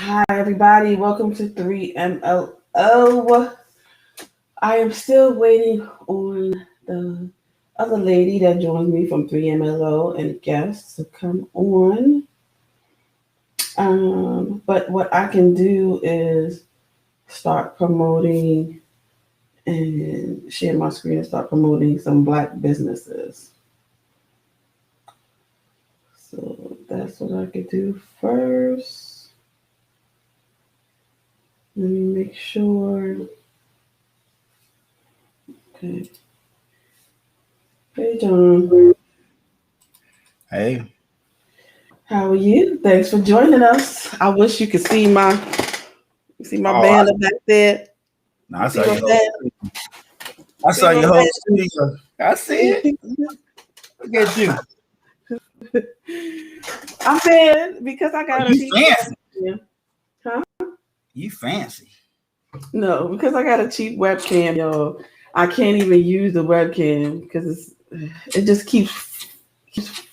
Hi, everybody. Welcome to 3MLO. I am still waiting on the other lady that joined me from 3MLO and guests to come on. But what I can do is start promoting and share my screen and start promoting some black businesses. So that's what I could do first. Let me make sure. Okay. Hey, John. Hey, How are you? Thanks for joining us. I wish you could see my oh, I, banner back there. no, You see my banner? I See saw my your whole banner? studio. I see it. Look at you. I'm in because I Oh, got a you cheap fancy. webcam. Huh? You fancy. No, because I got a cheap webcam, y'all. I can't even use the webcam because it just keeps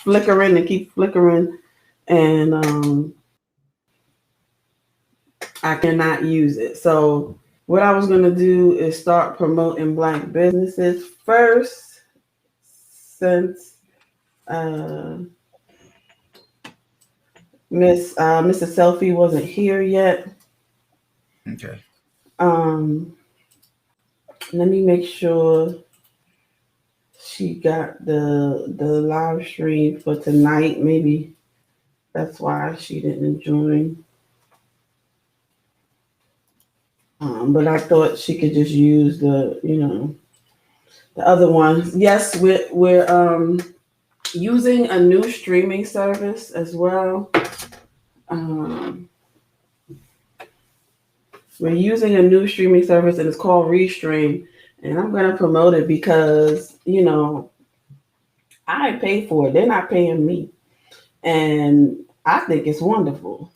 flickering and keep flickering, and I cannot use it. So what I was gonna do is start promoting black businesses first, since uh, Mrs. Selfie wasn't here yet. Okay. Um, Let me make sure she got the live stream for tonight. Maybe that's why she didn't join. But I thought she could just use the other one. Yes, we're using a new streaming service as well. Um, we're using a new streaming service and it's called Restream. And I'm gonna promote it because I pay for it. They're not paying me, and I think it's wonderful.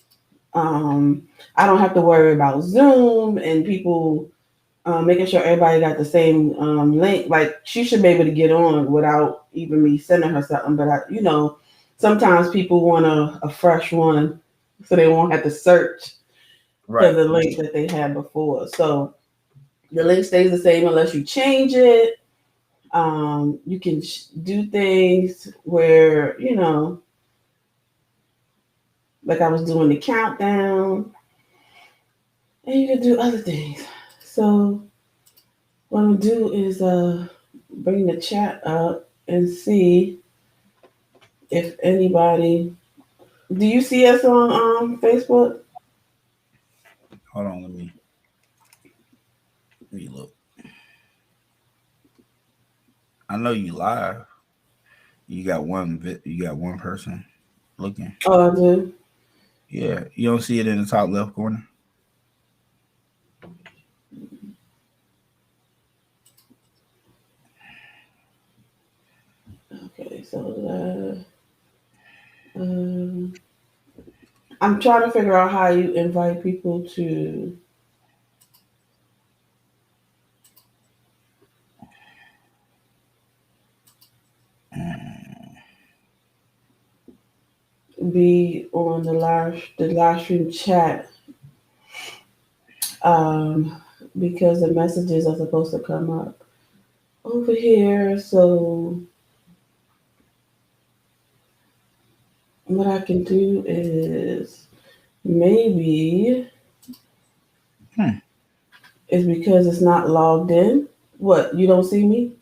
I don't have to worry about Zoom and people making sure everybody got the same link. Like she should be able to get on without even me sending her something. But sometimes people want a fresh one, so they won't have to search for Right. the link that they had before. So the link stays the same unless you change it. You can do things where like I was doing the countdown, and you can do other things. So what I'm gonna do is bring the chat up and see if anybody. Do you see us on Facebook? Hold on. Let me look. I know you live. You got you got one person looking. Oh, I do. Yeah. You don't see it in the top left corner. Okay, so um, I'm trying to figure out how you invite people to be on the live stream chat, because the messages are supposed to come up over here. So what I can do is maybe Hmm. it's because it's not logged in. What, you don't see me?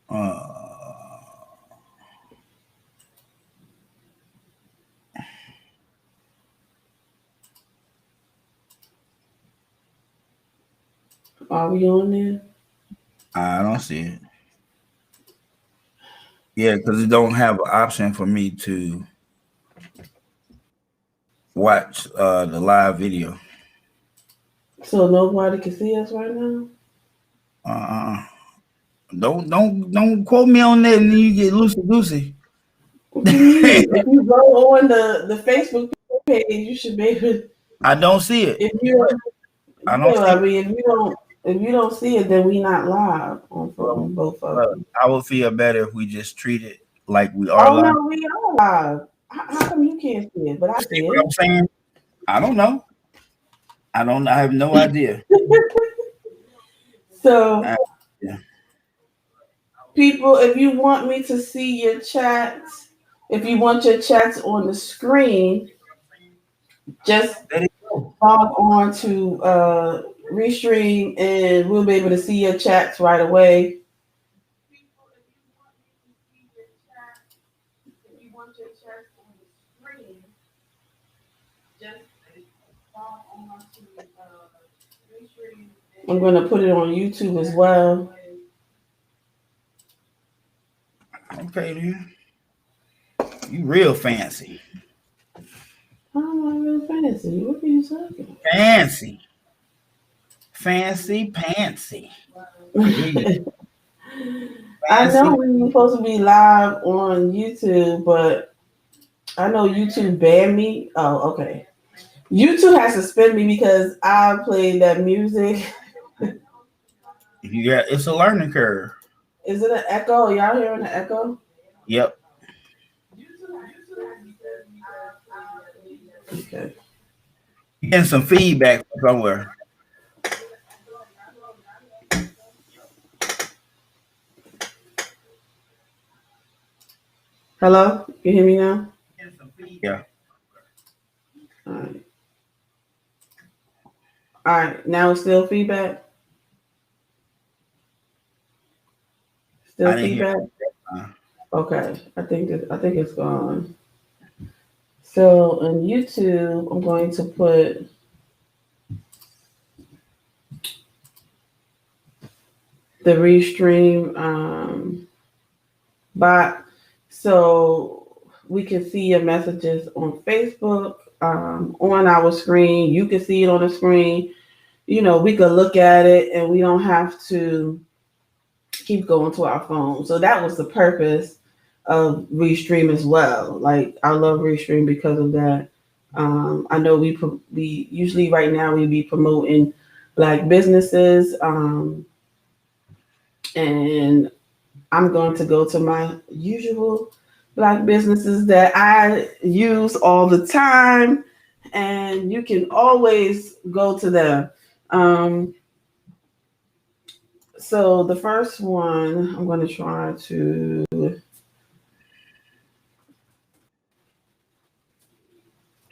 Uh. Are we on there? I don't see it. Yeah, because it don't have an option for me to watch the live video. So nobody can see us right now? Uh. Don't quote me on that, and then you get loosey goosey. What do you mean? If you go on the Facebook page, you should be able. I don't see it. If you I don't yeah, see I it. mean, if you don't see it, then we not live Well, on both of them. I would feel better if we just treat it like we are Oh live. no, we are live. How come you can't see it, but I See see what it? I'm saying? I don't know. I don't. I have no idea. So, I, yeah. people, if you want me to see your chats, if you want your chats on the screen, just Let it go. log on to Restream and we'll be able to see your chats right away. I'm going to put it on YouTube as well. Okay, then. You real fancy. I'm real fancy. What are you talking Fancy. Fancy pantsy. I hear you. about? I know Fancy. we were supposed to be live on YouTube, but I know YouTube banned me. Oh, okay. YouTube has suspended me because I played that music. You got it's a learning curve. Is it an echo? Are y'all hearing the echo? Yep. Okay. You getting some feedback from somewhere. Hello? You hear me now? Yeah. All right. All right. Now it's still feedback. I Still didn't hear. feedback. Uh, Okay. I think it's gone. So on YouTube, I'm going to put the restream bot so we can see your messages on Facebook on our screen. You can see it on the screen. We could look at it and we don't have to keep going to our phone. So that was the purpose of Restream as well. Like I love Restream because of that. I know we usually right now we be promoting black businesses, and I'm going to go to my usual black businesses that I use all the time, and you can always go to them. Um, so the first one I'm going to try to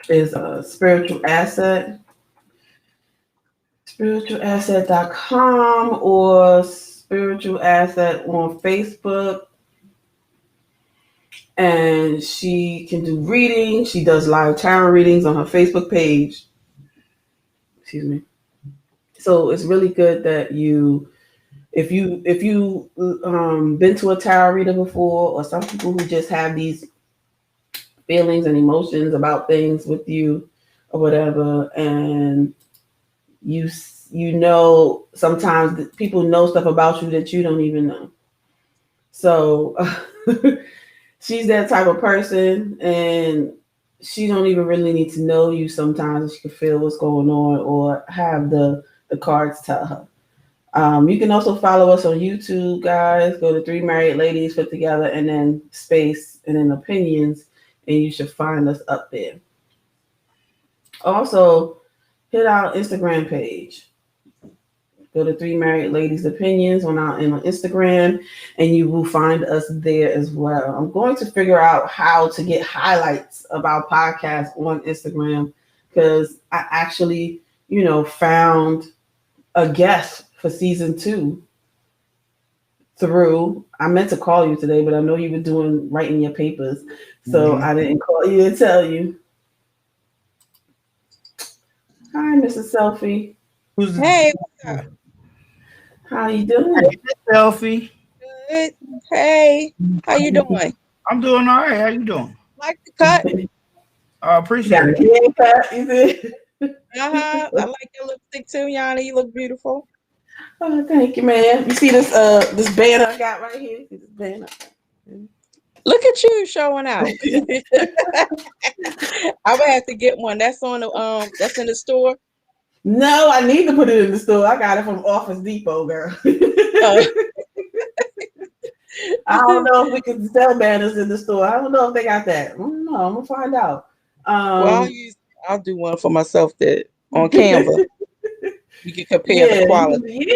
is a spiritualasset.com or spiritual asset on Facebook. And she can do readings. She does live tarot readings on her Facebook page. Excuse me. So it's really good that if you been to a tarot reader before, or some people who just have these feelings and emotions about things with you or whatever, and you sometimes people know stuff about you that you don't even know. So she's that type of person, and she don't even really need to know you. Sometimes she can feel what's going on or have the cards tell her. You can also follow us on YouTube, guys. Go to Three Married Ladies Put Together and then space and then opinions, and you should find us up there. Also, hit our Instagram page. Go to Three Married Ladies Opinions on Instagram, and you will find us there as well. I'm going to figure out how to get highlights of our podcast on Instagram because I actually, found a guest for season 2 through. I meant to call you today, but I know you were writing your papers, so mhm. I didn't call you to tell you. Hi, Mrs. Selfie. Who's Hey, How you doing? selfie? good. Hey, how you doing? I'm doing all right. How you doing? Like the cut? I You got appreciate a it. haircut, you see? I like your lipstick too, Yanni. You look beautiful. Oh, thank you, man. You see this banner I got right here? See this banner? Look at you showing out. I would have to get one. That's on the that's in the store. No, I need to put it in the store. I got it from Office Depot, girl. Uh, I don't know if we can sell banners in the store. I don't know if they got that. I don't know. I'm gonna find out. well, Um, I'll do one for myself that on Canva. You can compare the Yeah, quality.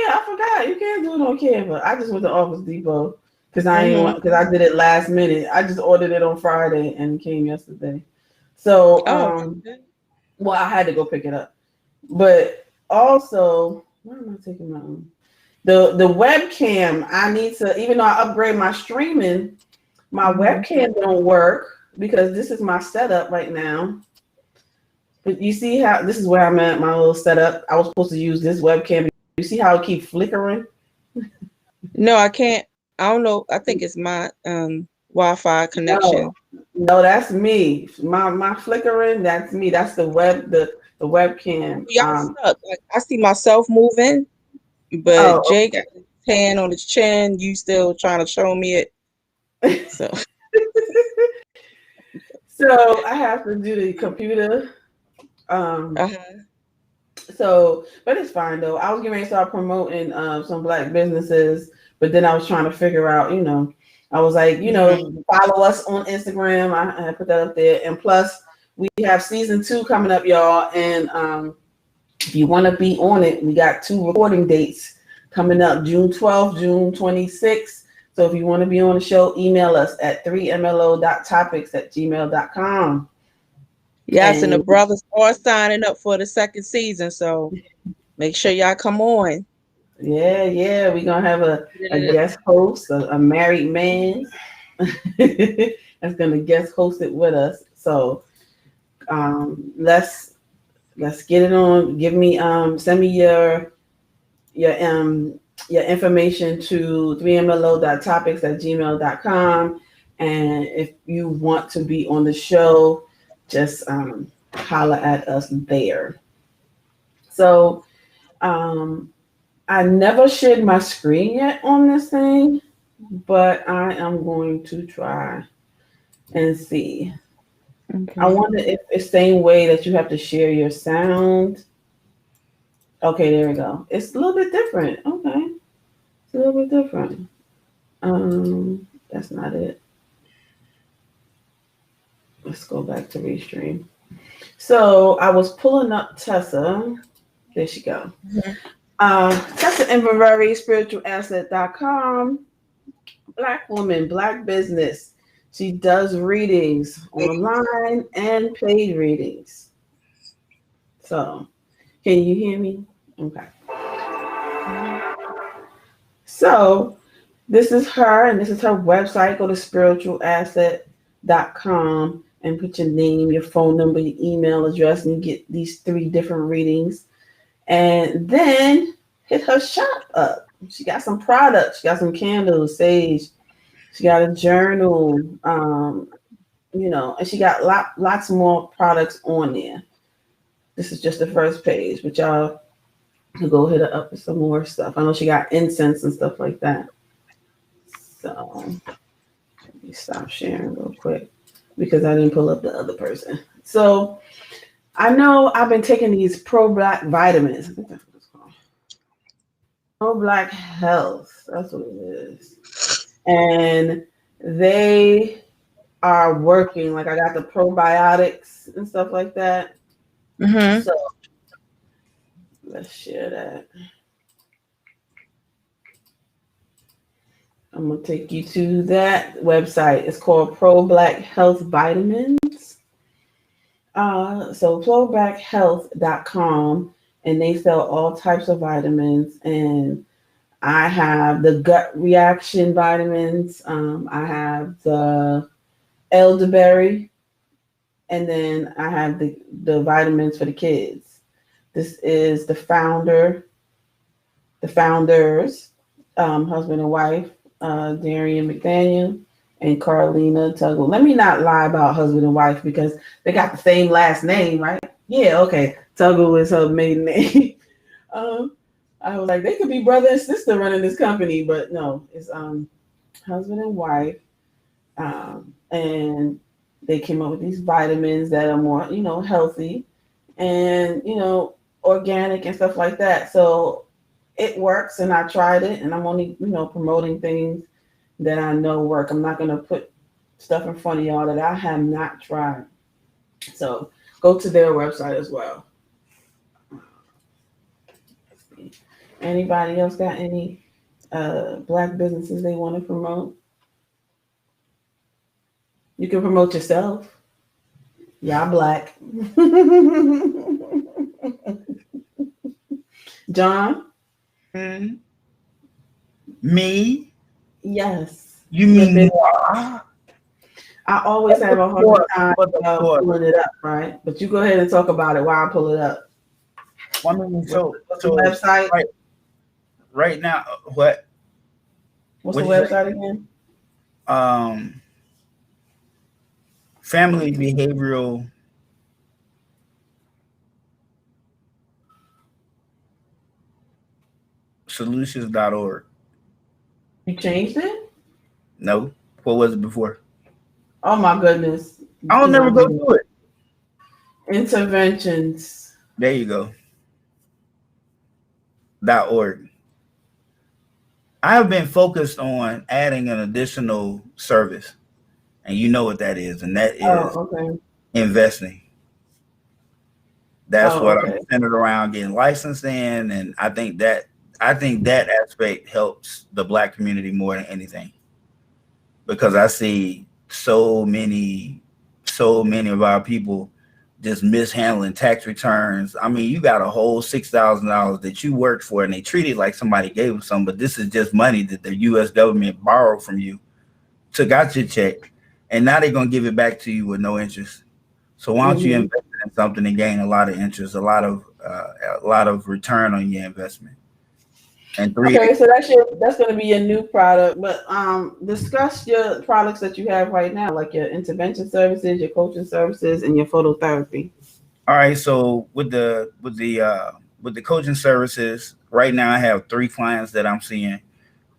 I forgot you can't do it on Canva. I just went to Office Depot because Mm-hmm. I did it last minute. I just ordered it on Friday and it came yesterday. So Oh, okay. well, I had to go pick it up. But also, where am I taking my own? The webcam, I need to, even though I upgrade my streaming, my webcam don't work because this is my setup right now. But you see how this is where I'm at, my little setup. I was supposed to use this webcam. You see how it keeps flickering? No, I can't. I don't know. I think it's my Wi-Fi No, connection. no, that's me. My flickering, that's me. That's the webcam. Y'all stuck. Like I see myself moving, but Oh, Jay got his hand on his chin. You still trying to show me it. So so I have to do the computer. Um, uh-huh. So, but it's fine though. I was getting ready to start promoting some black businesses, but then I was trying to figure out, I was like, follow us on Instagram. I put that up there, and plus we have season 2 coming up, y'all. And if you want to be on it, we got 2 recording dates coming up: June 12th, June 26th. So if you want to be on the show, email us at 3mlo.topics@gmail.com. Yes, and the And brothers are signing up for the second season, so make sure y'all come on. yeah, we're gonna have a Yeah. guest host, a married man that's gonna guest host it with us. So let's get it on. Give me send me your your information to 3mlo.topics@gmail.com. And if you want to be on the show, just holler at us there. So I never shared my screen yet on this thing, but I am going to try and see. I Okay. wonder if it's the same way that you have to share your sound. Okay, there we go. It's a little bit different. Okay, it's a little bit different. That's not it. Let's go back to Restream. So I was pulling up Tessa. There she go. Mhm. Tessa Inverary, spiritualasset.com. Black woman, black business. She does readings online and paid readings. So, can you hear me? Okay. So, this is her and this is her website. Go to spiritualasset.com and put your name, your phone number, your email address, and you get these 3 different readings. And then hit her shop up. She got some products. She got some candles, sage. She got a journal. And she got lots more products on there. This is just the first page, but y'all can go hit her up with some more stuff. I know she got incense and stuff like that. So let me stop sharing real quick because I didn't pull up the other person. So I know I've been taking these pro-black vitamins. I think that's what it's called. Pro-black health. That's what it is. And they are working. Like I got the probiotics and stuff like that. Mm-hmm. So let's share that. I'm gonna take you to that website. It's called Pro Black Health Vitamins. So problackhealth.com, and they sell all types of vitamins. And I have the gut reaction vitamins. I have the elderberry, and then I have the vitamins for the kids. This is the founders, husband and wife, Darian McDaniel and Carlina Tuggle. Let me not lie about husband and wife because they got the same last name, right? Yeah, okay. Tuggle is her maiden name. I was like, they could be brother and sister running this company, but no, it's husband and wife. And they came up with these vitamins that are more, healthy and, organic and stuff like that. So it works and I tried it and I'm only, promoting things that I know work. I'm not going to put stuff in front of y'all that I have not tried. So go to their website as well. Anybody else got any Black businesses they want to promote? You can promote yourself. Y'all Black. John? Me? Yes. You mean moi? I always have a hard time pulling it up, right? But you go ahead and talk about it while I pull it up. I mean, What's the website? Right now, what? What's the website again? Family Behavioral Solutions.org. You changed it? No. What was it before? Oh my goodness. I'll never go through it. Interventions. There you go. .org. I have been focused on adding an additional service, and you know what that is, and that is investing. That's what I'm centered around getting licensed in, and I think that aspect helps the Black community more than anything, because I see so many of our people just mishandling tax returns. I mean, you got a whole $6,000 that you worked for, and they treat it like somebody gave them some, but this is just money that the U.S. government borrowed from you, took out your check, and now they're gonna give it back to you with no interest. So why don't you invest in something and gain a lot of interest, a lot of return on your investment? And so that's going to be a new product. But discuss your products that you have right now, like your intervention services, your coaching services, and your phototherapy. All right. So with the coaching services, right now I have 3 clients that I'm seeing.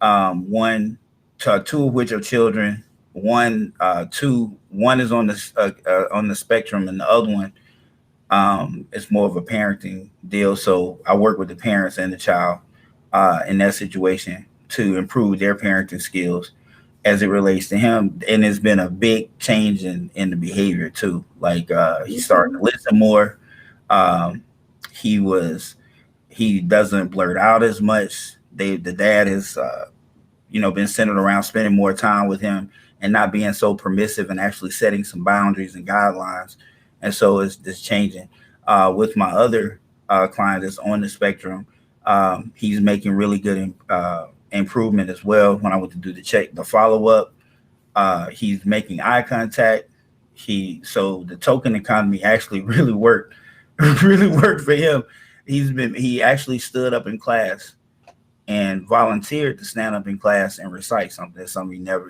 Two of which are children. One is on the spectrum, and the other one is more of a parenting deal. So I work with the parents and the child in that situation to improve their parenting skills as it relates to him. And it's been a big change in the behavior too. Like he's starting to listen more. He doesn't blurt out as much. The dad is been centered around spending more time with him and not being so permissive, and actually setting some boundaries and guidelines. And so it's changing. With my other client that's on the spectrum, he's making really good improvement as well. When I went to do the follow-up, he's making eye contact. So the token economy actually really worked for him. He actually stood up in class and volunteered to stand up in class and recite something.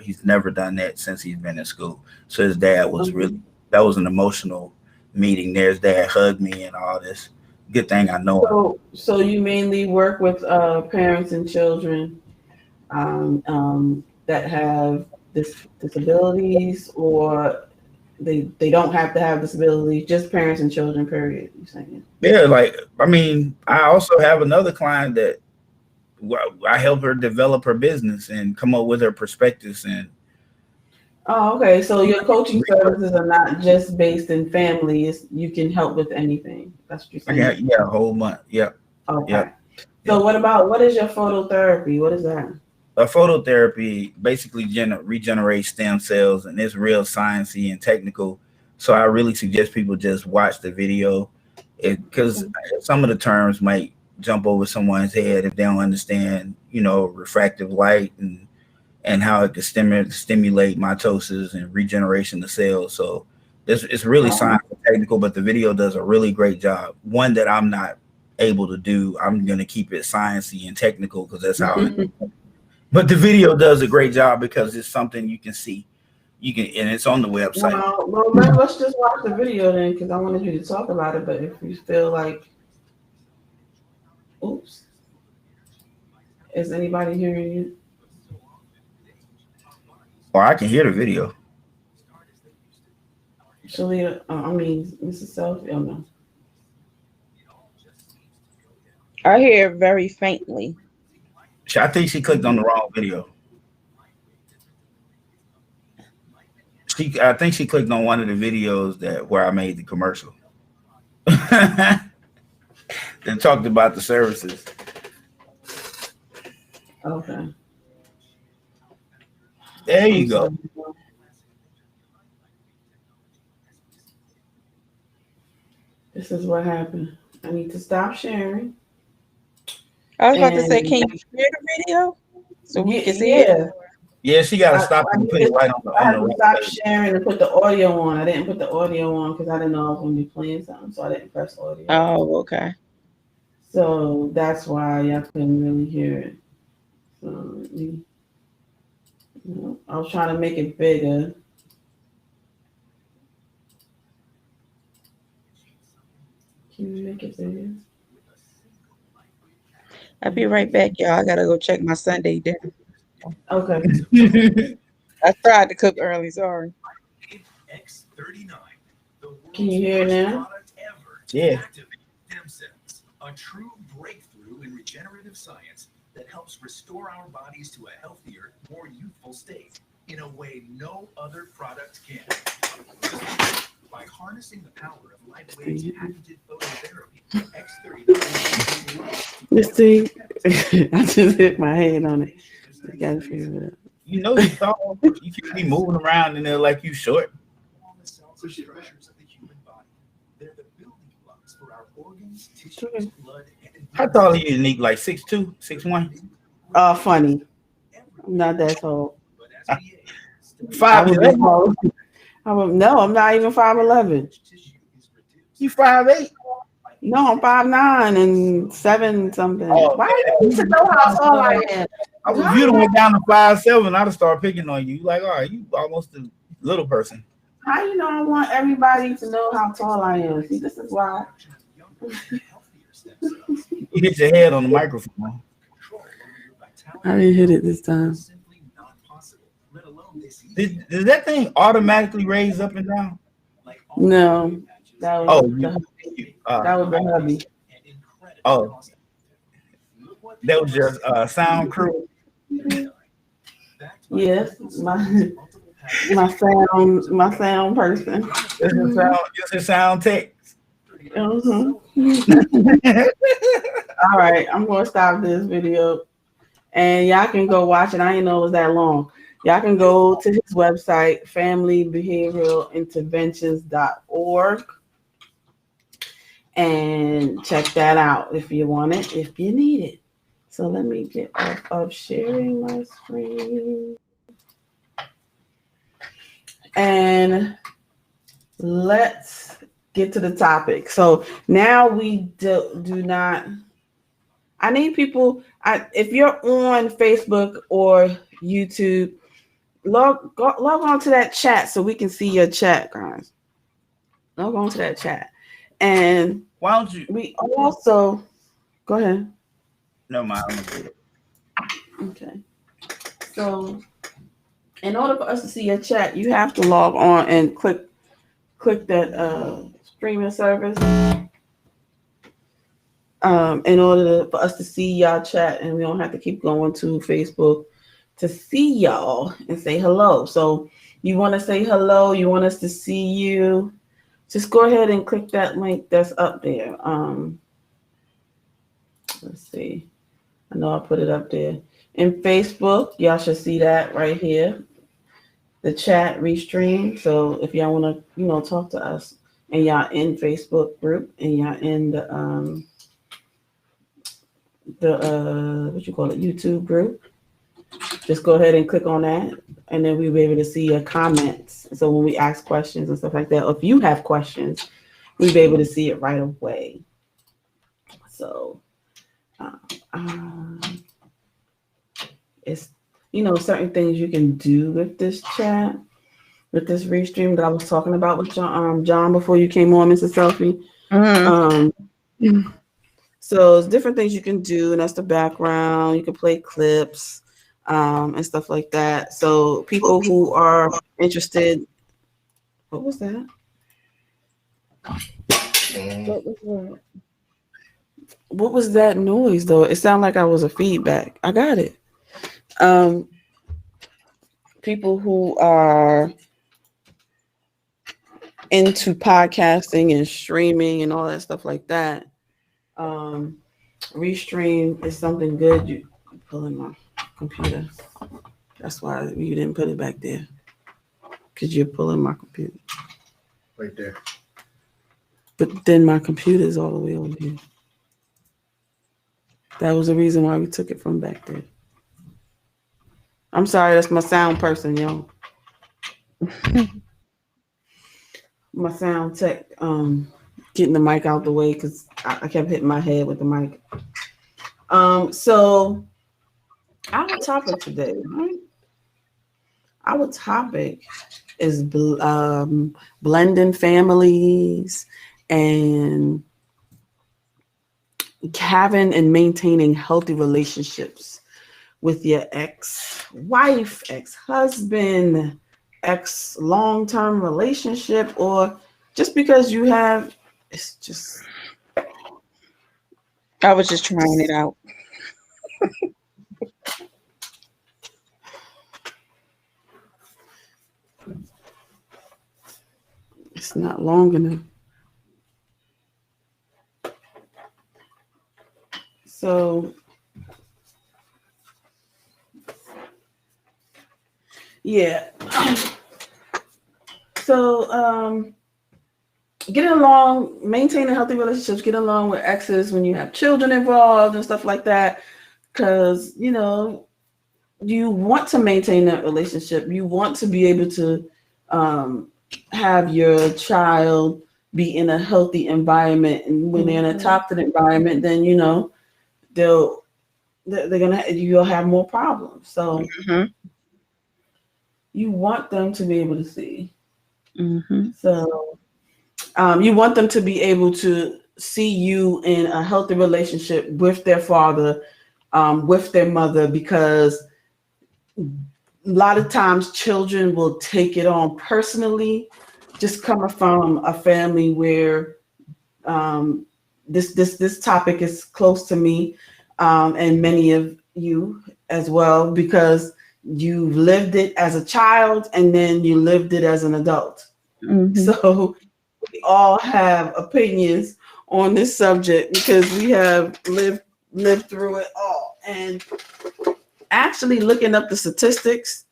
He's never done that since he's been in school. So his dad was that was an emotional meeting there. His dad hugged me and all this. Good thing I know him. So you mainly work with parents and children that have disabilities, or they don't have to have disabilities, just parents and children, period, you're saying? Yeah, I also have another client that I help her develop her business and come up with her perspectives. And so your coaching services are not just based in family. You can help with anything. That's what you're saying? Yeah, a whole month. Yeah. Okay. Yeah. So what is your phototherapy? What is that? A phototherapy basically regenerates stem cells, and it's real sciencey and technical. So I really suggest people just watch the video, because some of the terms might jump over someone's head if they don't understand, refractive light and how it can stimulate mitosis and regeneration of cells. So it's really science and technical, but the video does a really great job. One that I'm not able to do, I'm going to keep it sciencey and technical because that's how but the video does a great job because it's something you can see. And it's on the website. Well, let's just watch the video then, because I wanted you to talk about it. But if you feel like, oops, is anybody hearing you? Or I can hear the video. Shalita, Mrs. Selfie, no. I hear very faintly. I think she clicked on the wrong video. I think she clicked on one of the videos where I made the commercial. Then talked about the services. Okay. There I'm you go. sorry. This is what happened. I need to stop sharing. I was about to say, And can you share the video so we can see it? yeah, Yeah, she got to I, stop I, and need put it to, right I on had the to right stop page. sharing and put the audio on. I didn't put the audio on because I didn't know I was going to be playing something, so I didn't press audio. Oh, okay. So that's why y'all couldn't really hear it. So I was trying to make it bigger. Can you make it bigger? I'll be right back, y'all. I gotta go check my Sunday dinner. Okay. I tried to cook early, sorry. Can you hear it now? Yeah. A true breakthrough in regenerative science that helps restore our bodies to a healthier, more youthful state in a way no other product can. By harnessing the power of lightweight patented phototherapy, X39. Let's see. I just hit my head on it. You gotta figure it out. You know, you thought you could be moving around in there like you short. All the cells and structures of the human body. They're the building blocks for our organs, tissues, blood, and How tall are you, Unique? Like 6'2", 6'1"? Funny. I'm not that tall. I 5'11"? would be tall. No, I'm not even 5'11". You 5'8"? No, I'm 5'9" and 7 something. Oh, Why do you need to know how tall I am? I was, if you'd have went down to 5'7", I'd have started picking on you. Like, all right, you almost a little person. How you know I want everybody to know how tall I am? See, this is why. You hit your head on the microphone. I didn't hit it this time. Does that thing automatically raise up and down? No, that was that was the hubby. Oh, that was just sound crew. Yes, my sound person. It's a sound tech. All right, I'm gonna stop this video, and y'all can go watch it. I didn't know it was that long. Y'all can go to his website, familybehaviораlinterventions.org, and check that out if you want it, if you need it. So let me get off of sharing my screen. And let's get to the topic. So now we do not, I need people, if you're on Facebook or YouTube, log on to that chat so we can see your chat, guys. Log on to that chat. And why don't you? We also, go ahead. No, mind. Okay. So in order for us to see your chat, you have to log on and click that streaming service in order for us to see y'all chat, and we don't have to keep going to Facebook to see y'all and say hello. So you want to say hello, you want us to see you, just go ahead and click that link that's up there. Let's see. I know I put it up there. In Facebook, y'all should see that right here. The chat restream. So if y'all want to, talk to us, and y'all in Facebook group, and y'all in the what you call it, YouTube group, just go ahead and click on that, and then we'll be able to see your comments. So when we ask questions and stuff like that, or if you have questions, we'll be able to see it right away. So it's certain things you can do with this chat, with this restream that I was talking about with John before you came on, Mrs. Selfie. Mm-hmm. So it's different things you can do, and that's the background. You can play clips and stuff like that. So people who are interested, what was that? What was that noise though? It sounded like I was a feedback. I got it. People who are into podcasting and streaming and all that stuff like that, Restream is something good. You pulling my computer. That's why you didn't put it back there. Because you're pulling my computer. Right there. But then my computer is all the way over here. That was the reason why we took it from back there. I'm sorry, that's my sound person, yo. My sound tech, getting the mic out the way because I kept hitting my head with the mic. So our topic today, right? Our topic is blending families and having and maintaining healthy relationships with your ex-wife, ex-husband, ex-long-term relationship, or just because you have, it's just. I was just trying it out. It's not long enough. So, yeah. So, getting along, maintaining healthy relationships, get along with exes when you have children involved and stuff like that. Because, you know, you want to maintain that relationship. You want to be able to have your child be in a healthy environment. And when they're in a toxic environment, then, you know, you'll have more problems. So you want them to be able to see. So you want them to be able to see you in a healthy relationship with their father, with their mother, because a lot of times children will take it on personally, just coming from a family where this topic is close to me, and many of you as well, because you lived it as a child and then you lived it as an adult. So we all have opinions on this subject because we have lived through it all. And actually looking up the statistics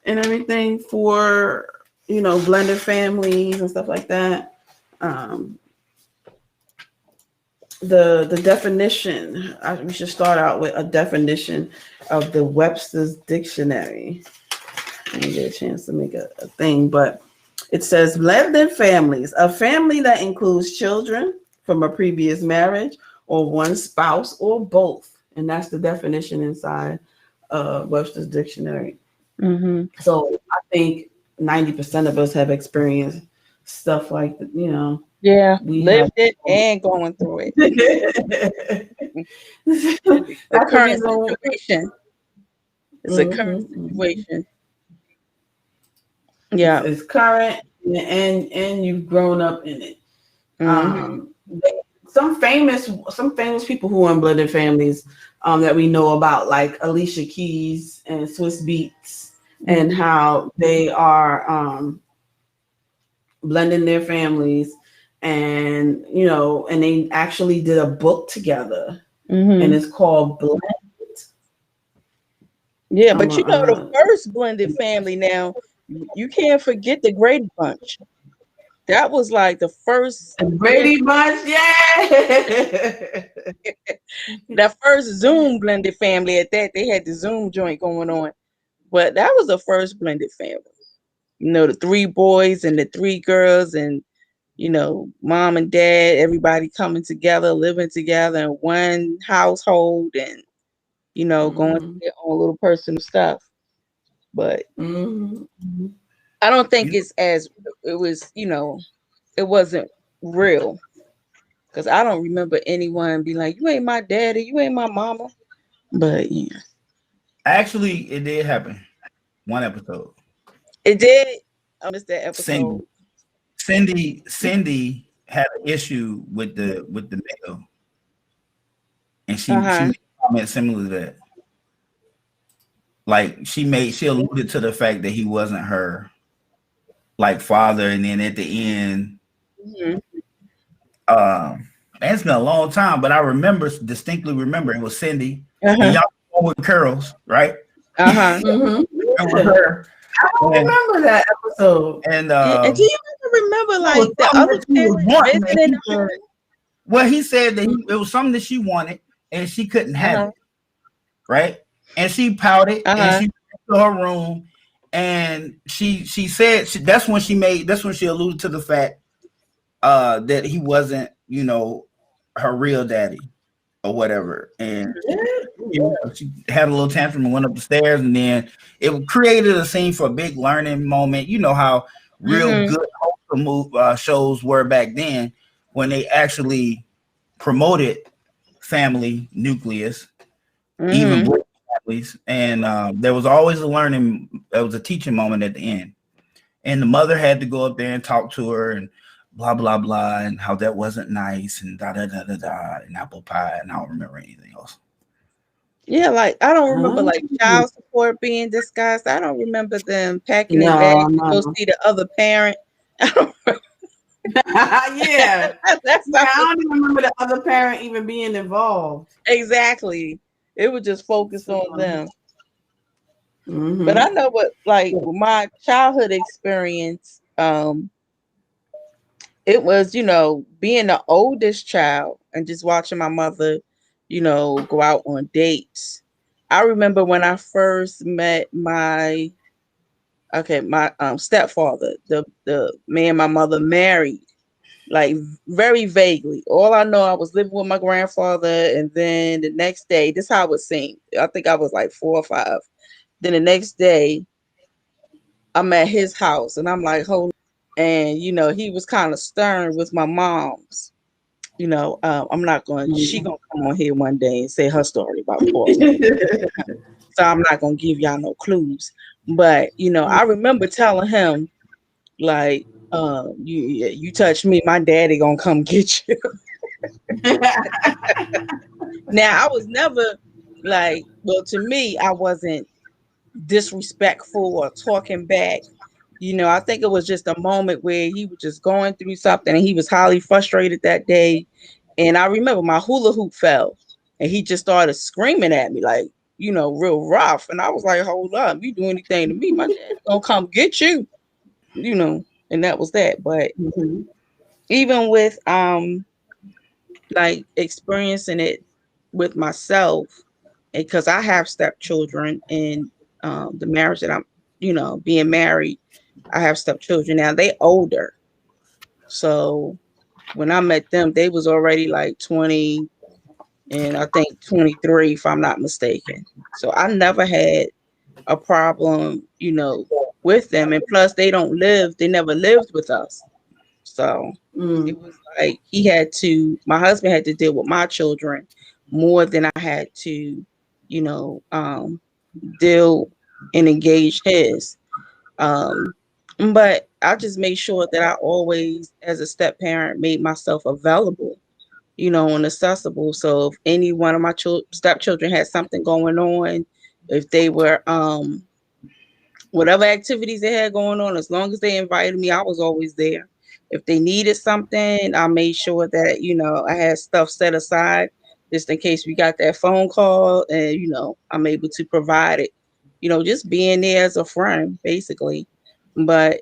and everything for, you know, blended families and stuff like that. The definition, we should start out with a definition of the Webster's Dictionary. I didn't get a chance to make a thing, but it says blended families, a family that includes children from a previous marriage or one spouse or both. And that's the definition inside Webster's Dictionary. So I think 90% of us have experienced stuff like that, you know. Yeah, we lived it and going through it. The current situation. It's a current situation. Yeah, it's current, and you've grown up in it. Some famous people who are in blended families that we know about, like Alicia Keys and Swiss Beats, and how they are blending their families, and you know, and they actually did a book together, and it's called Blend. Yeah, but you know, the first blended family, now you can't forget the Grady Bunch. That was like the first Brady Bunch, yeah. That first Zoom blended family. At that, they had the Zoom joint going on, but that was the first blended family. You know, the 3 boys and the 3 girls, and you know, mom and dad, everybody coming together, living together in one household, and you know, going through their own little personal stuff. But I don't think it's as it was. You know, it wasn't real. Because I don't remember anyone being like, you ain't my daddy, you ain't my mama. But yeah. Actually, it did happen. One episode. It did. I missed that episode. Cindy had an issue with the male. And she made a comment similar to that. Like she alluded to the fact that he wasn't her like father, and then at the end, Mm-hmm. man, it's been a long time, but I distinctly remember it was Cindy, the Uh-huh. young one with curls, right? Uh-huh. Mm-hmm. Remember her? I don't And, remember that episode. and And do you remember It was like the something other that she was parents wanting that visiting he the said. home? well, he said that it was something that she wanted, and she couldn't have Uh-huh. it, right? And she pouted, and Uh-huh. she went to her room, and she said that's when she alluded to the fact that he wasn't, her real daddy or whatever. And she had a little tantrum and went up the stairs, and then it created a scene for a big learning moment. You know how real Mm-hmm. good shows were back then when they actually promoted family nucleus, even Mm-hmm. broken families, and there was always a learning. There was a teaching moment at the end, and the mother had to go up there and talk to her and blah blah blah, and how that wasn't nice, and da da da da da, and apple pie, and I don't remember anything else. Yeah, like I don't remember like Oh. child support being discussed. I don't remember them packing in No, bags to go no. see the other parent. Yeah. That's Yeah, not I don't even remember the other parent even being involved. exactly. It was just focused So, on them. But I mm-hmm. know what like with my childhood experience, it was, being the oldest child and just watching my mother, go out on dates. I remember when I first met my stepfather, the man my mother married, like very vaguely. All I know, I was living with my grandfather, and then the next day, this is how it seemed. I think I was like 4 or 5. Then the next day, I'm at his house, and I'm like, hold on. And he was kind of stern with my mom's. I'm not going. She gonna come on here one day and say her story about Paul. So I'm not gonna give y'all no clues. But I remember telling him like, you touch me, my daddy gonna come get you. Now I was never like, well, to me, I wasn't disrespectful or talking back. I think it was just a moment where he was just going through something and he was highly frustrated that day. And I remember my hula hoop fell and he just started screaming at me like, real rough. And I was like, hold up, you do anything to me, my dad's gonna come get you, and that was that. But Mhm. even with like experiencing it with myself, because I have stepchildren in the marriage that I'm, being married, I have stepchildren now. They older. So when I met them, they was already like 20 and I think 23, if I'm not mistaken. So I never had a problem, with them. And plus they never lived with us. So Mm. it was like my husband had to deal with my children more than I had to, you know, um, deal and engage his. Um, but I just made sure that I always, as a step parent, made myself available, and accessible. So if any one of my stepchildren had something going on, if they were whatever activities they had going on, as long as they invited me, I was always there. If they needed something, I made sure that, I had stuff set aside just in case we got that phone call and, I'm able to provide it, just being there as a friend, basically. But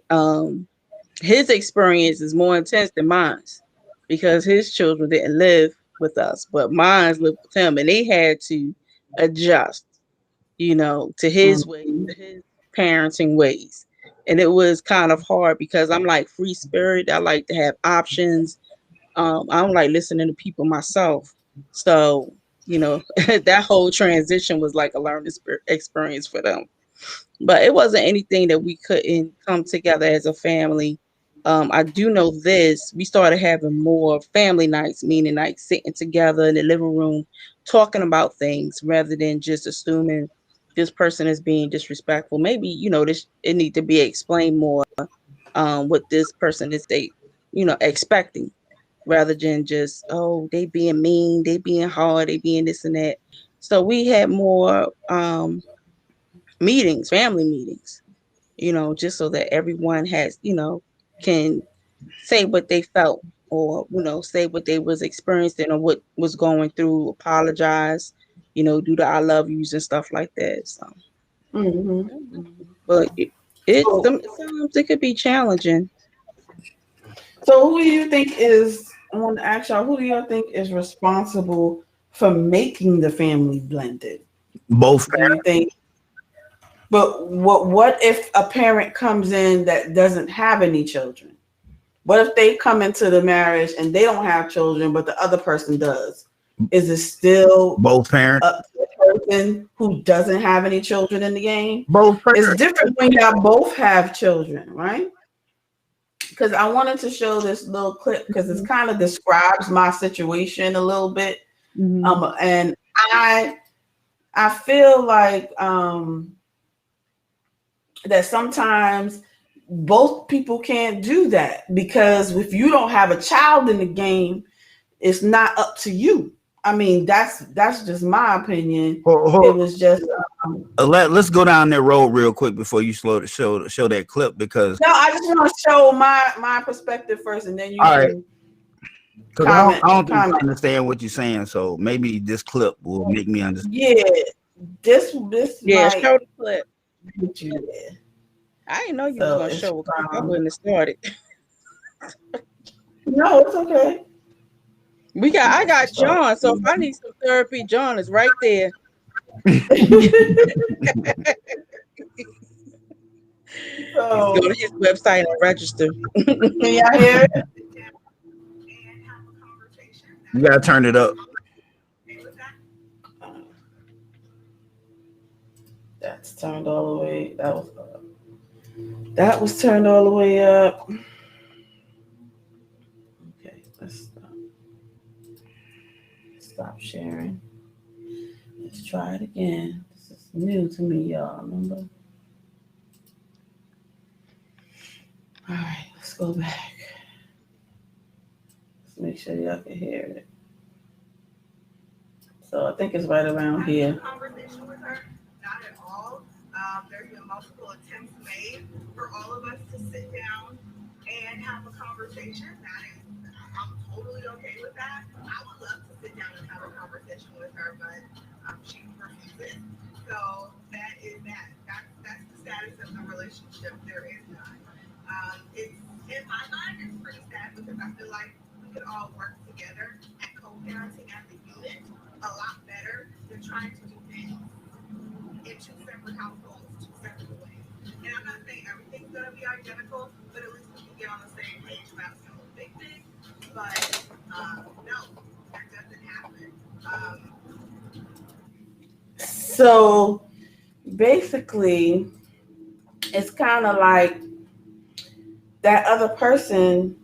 his experience is more intense than mine because his children didn't live with us, but mine lived with him and they had to adjust, to his ways, Mhm. to his parenting ways. And it was kind of hard because I'm like free spirit. I like to have options. I don't like listening to people myself. So, that whole transition was like a learning experience for them. But it wasn't anything that we couldn't come together as a family. I do know this. We started having more family nights, meaning like sitting together in the living room, talking about things rather than just assuming this person is being disrespectful. Maybe, this it need to be explained more what this person is expecting rather than just, oh, they being mean, they being hard, they being this and that. So we had more meetings, family meetings, just so that everyone has, can say what they felt, or, say what they was experiencing or what was going through, apologize, do the I love yous and stuff like that. So, Mm-hmm. but So, sometimes it could be challenging. so who do you think is? I want to ask y'all. Who do you think is responsible for making the family blended? Both Do you think? But what if a parent comes in that doesn't have any children? What if they come into the marriage and they don't have children, but the other person does? Is it still both parents. up to the person who doesn't have any children in the game? Both It's parents. different when y'all both have children, right? Because I wanted to show this little clip because it kind of describes my situation a little bit. Mm-hmm. And I feel like that sometimes both people can't do that, because if you don't have a child in the game, it's not up to you. I mean, that's just my opinion. It was just Let's go down that road real quick before you show that clip, because no, I just want to show my perspective first, and then you all right. can I comment. don't think I understand what you're saying, so maybe this clip will make me understand. Yeah, this Yeah, might show the clip. get you there. I didn't know you was So gonna it's show a clip. I wouldn't have started. no, it's okay. I got John, so if I need some therapy, John is right there. So Go to his website and register. can y'all hear it? You gotta turn it up. That's turned all the way. That was turned all the way up. Okay, let's stop sharing. Let's try it again. This is new to me, y'all. Remember? All right, let's go back. Let's make sure y'all can hear it. So I think it's right around here. Conversation with her, not at all. There's been multiple attempts made for all of us to sit down and have a conversation. I'm totally okay with that. I would love to sit down and have a conversation with her, but she refuses. So that is that. That's the status of the relationship. There is none. It's in my mind, it's pretty sad because I feel like we could all work together at co-parenting as a unit a lot better than trying to do things in two separate households, two separate ways. And I'm not saying everything's gonna be identical, but at least we can get on the same page about some of the big things. But no, that doesn't happen. So basically, it's kind of like that other person,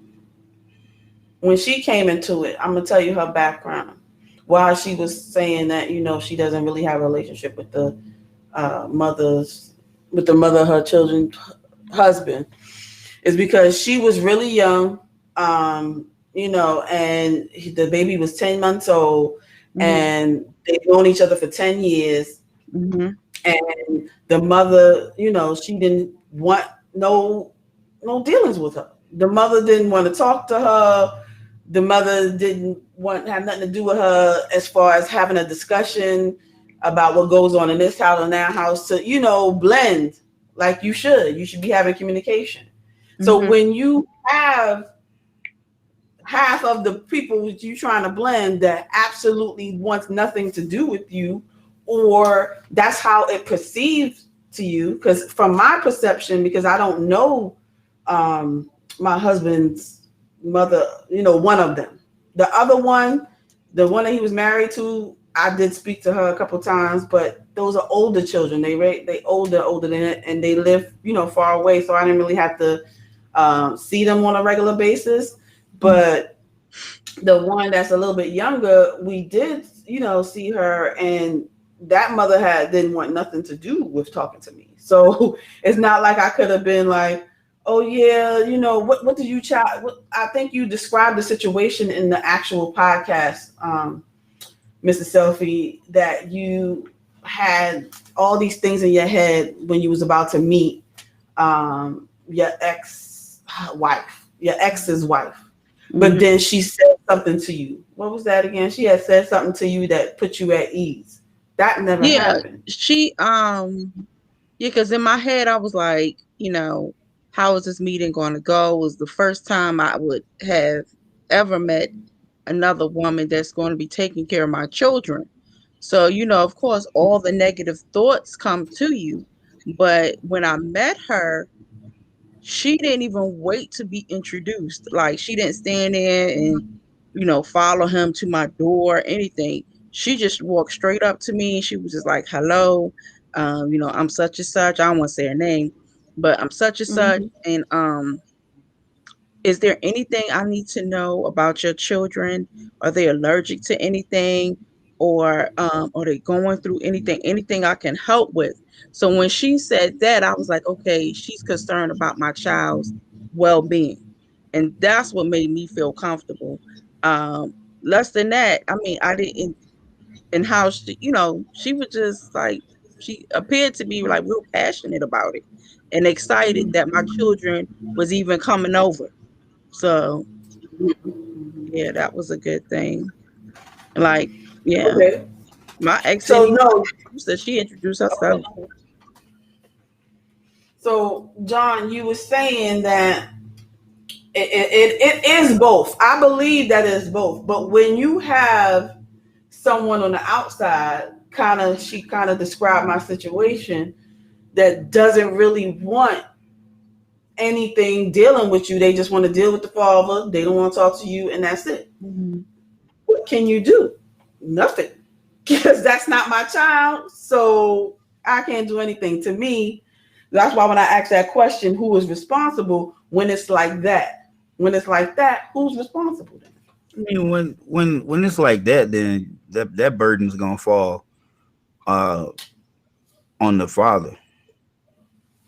when she came into it, I'm gonna tell you her background. While she was saying that, she doesn't really have a relationship with the mother of her children's husband, is because she was really young, and the baby was 10 months old, and they've known each other for 10 years. Mm-hmm. And the mother, she didn't want no dealings with her. The mother didn't want to talk to her. The mother didn't have nothing to do with her as far as having a discussion about what goes on in this house and that house to, blend like you should. You should be having communication. Mm-hmm. So when you have half of the people that you're trying to blend that absolutely wants nothing to do with you, or that's how it perceives to you, because from my perception, because I don't know my husband's mother, one of them. The other one, the one that he was married to, I did speak to her a couple times, but those are older children. They older than it, and they live, far away. So I didn't really have to see them on a regular basis. But the one that's a little bit younger, we did, see her, and that mother didn't want nothing to do with talking to me. So it's not like I could have been like, oh yeah, what did you I think you described the situation in the actual podcast, Mrs. Selfie, that you had all these things in your head when you was about to meet your ex-wife, your ex's wife. But then she said something to you. What was that again? She had said something to you that put you at ease. That never Yeah, happened. because in my head I was like, how is this meeting going to go? It was the first time I would have ever met another woman that's going to be taking care of my children. So, of course, all the negative thoughts come to you. But when I met her, she didn't even wait to be introduced. Like, she didn't stand there and, follow him to my door, anything. She just walked straight up to me and she was just like, hello, I'm such and such. I don't want to say her name, but I'm such and such. Mm-hmm. And is there anything I need to know about your children? Are they allergic to anything? Or are they going through anything I can help with? So when she said that, I was like, okay, she's concerned about my child's well-being. And that's what made me feel comfortable. Um, Less than that, I mean, I didn't, and how she was just like, she appeared to be like real passionate about it and excited that my children was even coming over. So yeah, that was a good thing. Like, yeah, Okay. my ex didn't So even no. introduce her. She introduced herself. Okay. So John, you were saying that it is both. I believe that it's both. But when you have someone on the outside, she kind of described my situation, that doesn't really want anything dealing with you. They just want to deal with the father. They don't want to talk to you, and that's it. Mm-hmm. What can you do? Nothing, because that's not my child. So I can't do anything. To me, that's why when I ask that question, who is responsible? When it's like that, who's responsible then? I mean, when it's like that, then that burden's gonna fall uh on the father.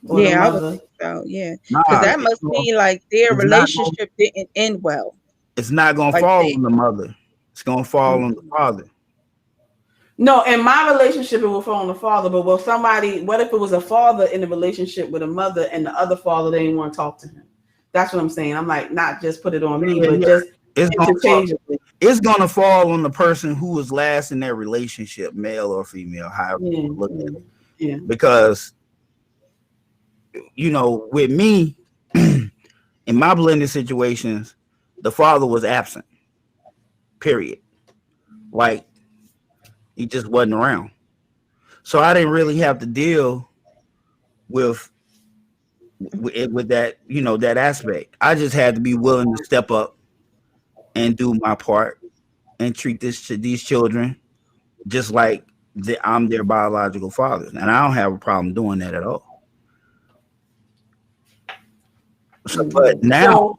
Or the Yeah, I would mother? think so. Yeah, because Nah, that must mean like their it's not gonna relationship didn't end well. it's not gonna Like fall they. on the mother. It's gonna fall on the father. No, in my relationship, it will fall on the father. But what if it was a father in a relationship with a mother and the other father, they didn't want to talk to him? That's what I'm saying. I'm like, not just put it on me, Yeah, but yeah. just It's gonna fall. interchangeably. It's gonna fall on the person who was last in their relationship, male or female, however you Yeah, look at yeah, it. yeah. Because with me, in my blended situations, the father was absent. Period. Like he just wasn't around. So I didn't really have to deal with with that, that aspect. I just had to be willing to step up and do my part and treat these children just like I'm their biological father, and I don't have a problem doing that at all. So, but Mm-hmm. now So,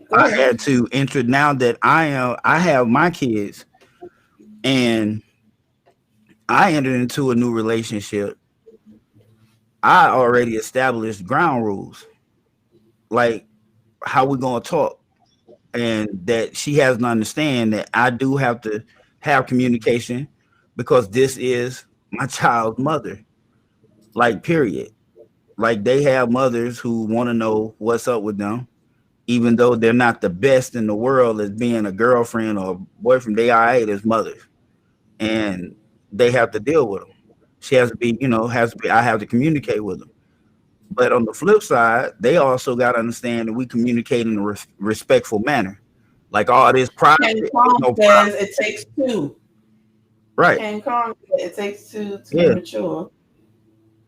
go I ahead. had to enter. Now that I have my kids, and I entered into a new relationship, I already established ground rules, like how we gonna talk, and that she has to understand that I do have to have communication because this is my child's mother. Like, period. Like, they have mothers who want to know what's up with them, even though they're not the best in the world as being a girlfriend or boyfriend. They are right as mothers, and they have to deal with them. She has to be, has to be. I have to communicate with them. But on the flip side, they also got to understand that we communicate in a respectful manner. Like all this private, Ken ain't Kong no says private, it takes two. right? Ken Kong said it takes two to Yeah, mature.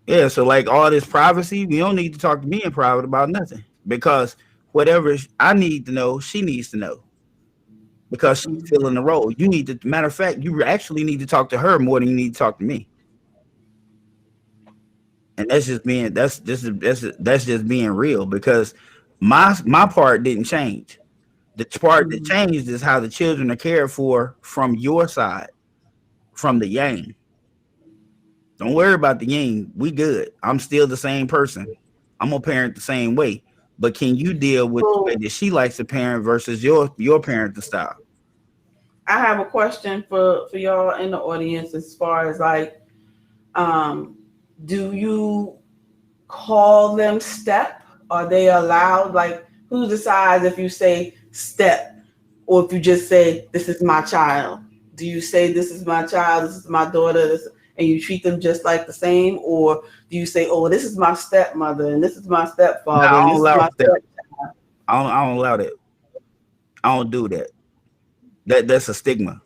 yeah. So like all this privacy, we don't need to talk to me in private about nothing because whatever I need to know, she needs to know because she's Mm-hmm. filling the role. You need to, matter of fact, you actually need to talk to her more than you need to talk to me. And that's just being that's just being real because my part didn't change. The part that Mm-hmm. changed is how the children are cared for from your side, from the yang. Don't worry about the yang. We good. I'm still the same person. I'm gonna parent the same way. But can you deal with the way So that she likes to parent versus your parenting style? I have a question for y'all in the audience as far as like, um, do you call them step? Are they allowed? Like, who decides if you say step or if you just say this is my child? Do you say this is my child, this is my daughter, and you treat them just like the same, or do you say, oh, this is my stepmother and this is my No, stepfather I and don't this is allow my step. step? I don't allow that. I don't do that. That's a stigma.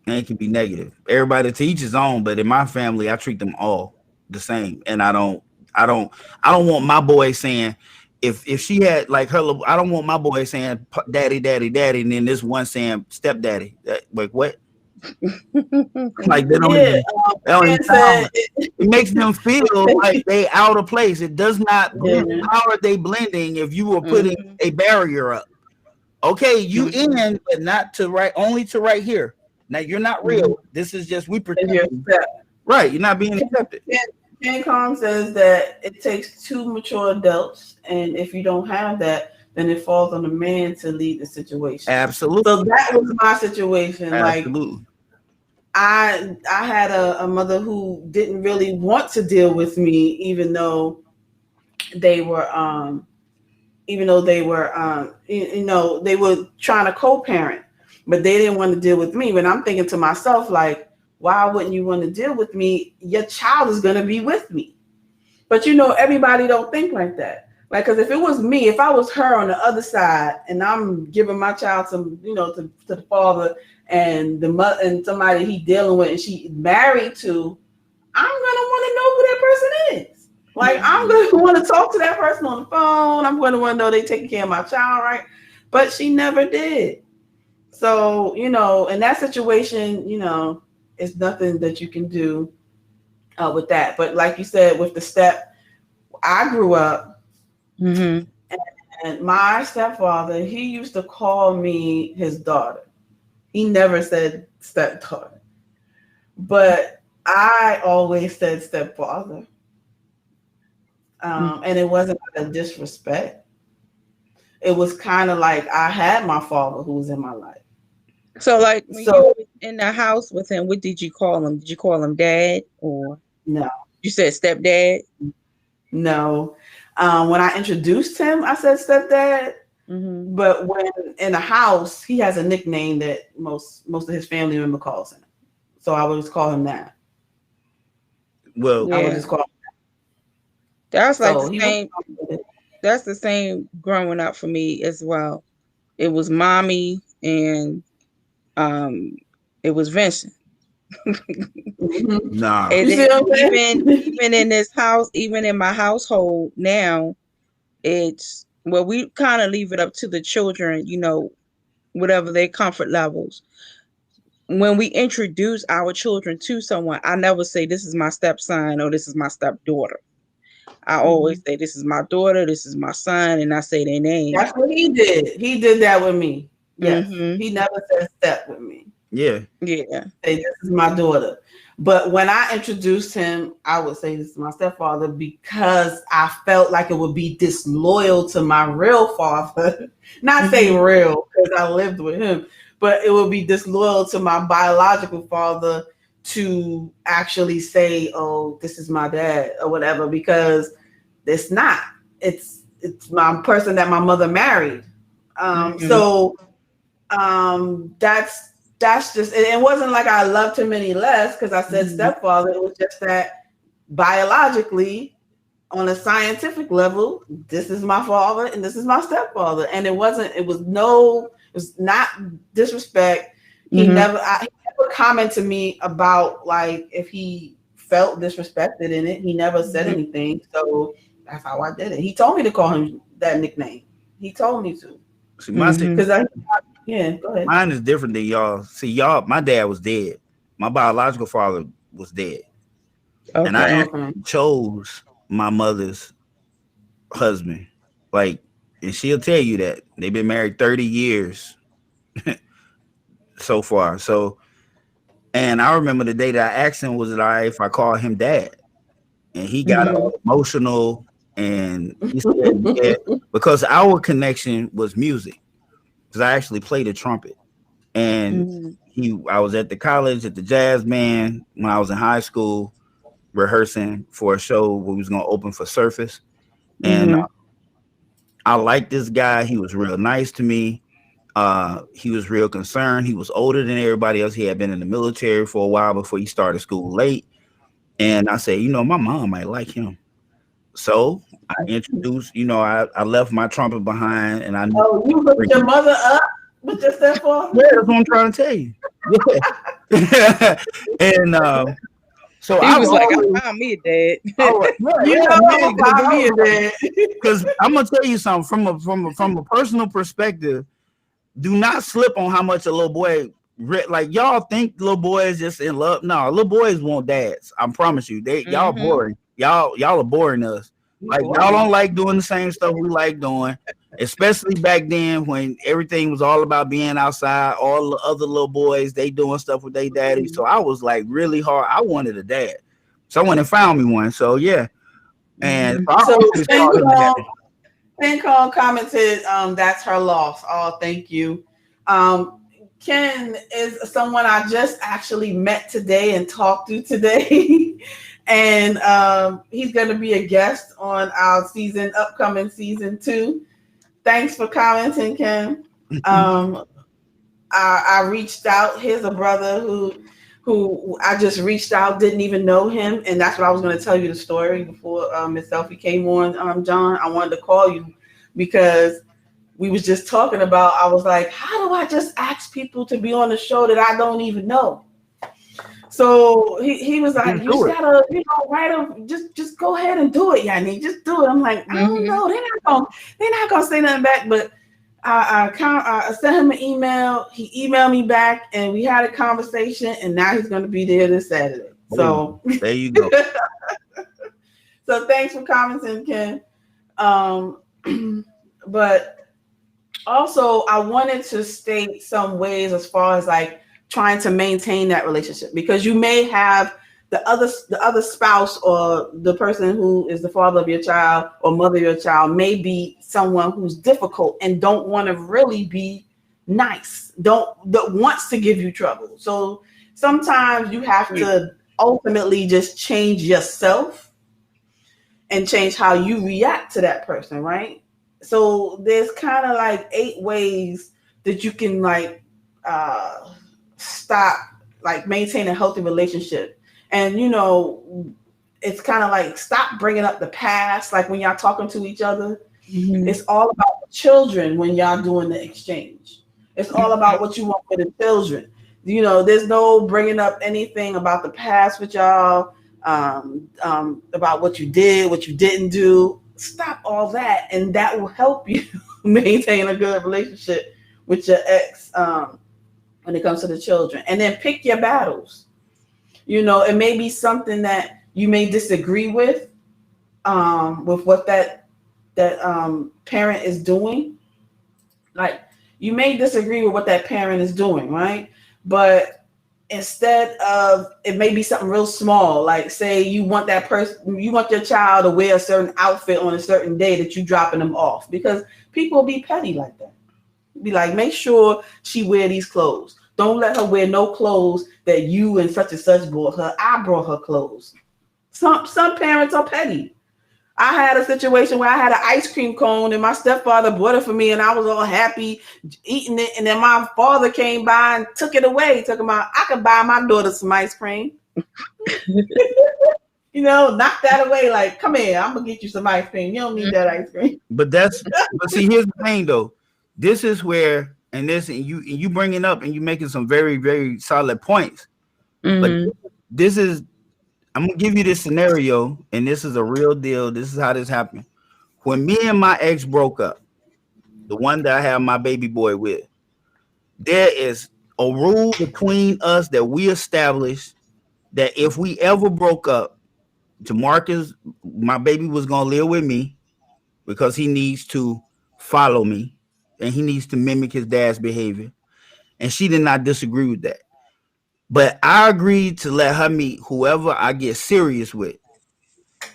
And it can be negative. Everybody to each his own, but in my family, I treat them all the same. And I don't want my boy saying, if she had like her, I don't want my boy saying daddy, daddy, daddy, and then this one saying stepdaddy. Like what? Like they don't Yeah, even, they don't even and sound said, right. It makes them feel like they out of place. It does not. yeah, How are they blending if you were putting Mhm. a barrier up? Okay, you Mhm. in, but not to right, only to right here. Now you're not real. This is just we and your pretend. step. Right, you're not being accepted. Ken Kong says that it takes two mature adults, and if you don't have that, then it falls on the man to lead the situation. Absolutely, So that was my situation. Like, absolutely. I had a mother who didn't really want to deal with me, even though they were they were trying to co-parent, but they didn't want to deal with me. But I'm thinking to myself, like, why wouldn't you want to deal with me? Your child is going to be with me. But everybody don't think like that. Like, because if it was me, if I was her on the other side, and I'm giving my child to the father and the mother and somebody he dealing with, and she married to, I'm gonna want to know who that person is. Like, I'm gonna want to talk to that person on the phone. I'm gonna want to know they taking care of my child, right? But she never did. So in that situation, it's nothing that you can do with that. But like you said, with the step, I grew up, Mhm. and my stepfather, he used to call me his daughter. He never said stepdaughter, but I always said stepfather. And it wasn't out of disrespect. It was kind of like I had my father who was in my life. So, like, when you So was in the house with him, what did you call him? Did you call him dad, or no, you said stepdad? no. When I introduced him, I said stepdad. Mhm. But when in the house, he has a nickname that most of his family member calls him. So I would just call him that. Well, I would Yeah, just call him. that's like So the he was. same. That's the same growing up for me as well. It was mommy and um, it was Vincent. Mhm. nah. And You see then what I'm saying? even in this house, even in my household now, it's well, we kind of leave it up to the children, whatever their comfort levels. When we introduce our children to someone, I never say this is my stepson or this is my stepdaughter. I always say this is my daughter, this is my son, and I say their name. That's what he did. He did that with me. Yes. Hmm. He never said step with me. Yeah. Yeah. Say this is my daughter. But when I introduced him, I would say this is my stepfather because I felt like it would be disloyal to my real father. Not say Hmm. real because I lived with him, but it would be disloyal to my biological father to actually say, "Oh, this is my dad" or whatever, because it's not. It's my person that my mother married. Hmm. That's just it wasn't like I loved him any less because I said Hmm. stepfather. It was just that biologically, on a scientific level, this is my father and this is my stepfather. And it was not disrespect. He Hmm. he never commented to me about like if he felt disrespected in it. He never said Hmm. anything. So that's how I did it. He told me to call him that nickname. He told me to. See, Hmm. Because yeah, go ahead. mine is different than y'all. See, y'all, my dad was dead. My biological father was dead, and I Okay. Okay. actually chose my mother's husband. Like, and she'll tell you that they've been married 30 years so far. So, and I remember the day that I asked him, was it all right if I call him dad? And he got Hmm. all emotional, and he said, yeah, because our connection was music. Because I actually played the trumpet, and Hmm. I was at the college at the jazz band when I was in high school, rehearsing for a show we was gonna open for Surface, and Mhm. I liked this guy. He was real nice to me. He was real concerned. He was older than everybody else. He had been in the military for a while before he started school late. And I said, my mom might like him. So I introduced, I left my trumpet behind, and I knew. Oh, you hooked your mother up with your stepfather? Yeah, that's what I'm trying to tell you. Yeah. And so He I was like, always, I found me a dad. You know, I'm gonna be in there. because I'm gonna tell you something from a personal perspective. Do not slip on how much a little boy like. Y'all think little boys just in love. No, little boys want dads. I promise you. Y'all Mhm. boring. Y'all are boring us. Like, y'all don't like doing the same stuff we like doing, especially back then when everything was all about being outside. All the other little boys, they doing stuff with their daddy. So I was like really hard. I wanted a dad. So I went and found me one. So yeah. And so I So always called him daddy. Fancom commented, that's her loss. Oh, thank you. Ken is someone I just actually met today and talked to today. And he's going to be a guest on our upcoming season 2. Thanks for commenting, Ken. I reached out. Here's a brother who I just reached out, didn't even know him, and that's what I was going to tell you the story before Miss Selfie came on. John, I wanted to call you because we was just talking about. I was like, how do I just ask people to be on the show that I don't even know? So he was like, you just gotta, write them. Just go ahead and do it, Yanni. Just do it. I'm like, I don't know. They're not gonna say nothing back, but. I sent him an email. He emailed me back, and we had a conversation. And now he's going to be there this Saturday. So there you go. So thanks for commenting, Ken. But also, I wanted to state some ways as far as like trying to maintain that relationship, because you may have the other spouse or the person who is the father of your child or mother of your child may be someone who's difficult and don't want to really be nice, that wants to give you trouble. So sometimes you have to ultimately just change yourself and change how you react to that person, right? So there's kind of like 8 ways that you can like stop, like maintain a healthy relationship. And, it's kind of like stop bringing up the past. Like when y'all talking to each other, it's all about the children when y'all doing the exchange. It's all about what you want for the children. There's no bringing up anything about the past with y'all, about what you did, what you didn't do. Stop all that. And that will help you maintain a good relationship with your ex when it comes to the children. And then pick your battles. It may be something that you may disagree with what that parent is doing. Like you may disagree with what that parent is doing, right? But instead of, it may be something real small, like say you want your child to wear a certain outfit on a certain day that you dropping them off, because people be petty like that. Be like, make sure she wear these clothes. Don't let her wear no clothes that you and such bought her. I brought her clothes. Some parents are petty. I had a situation where I had an ice cream cone and my stepfather bought it for me and I was all happy eating it. And then my father came by and took it away. Took him out. I could buy my daughter some ice cream. Knock that away. Like, come here, I'm going to get you some ice cream. You don't need that ice cream. But see, here's the thing though. This is where, and you bringing up and you making some very, very solid points. But this is, I'm gonna give you this scenario, and this is a real deal. This is how this happened. When me and my ex broke up, the one that I have my baby boy with, there is a rule between us that we established that if we ever broke up, Jamarcus, my baby, was gonna live with me because he needs to follow me and he needs to mimic his dad's behavior. And she did not disagree with that. But I agreed to let her meet whoever I get serious with.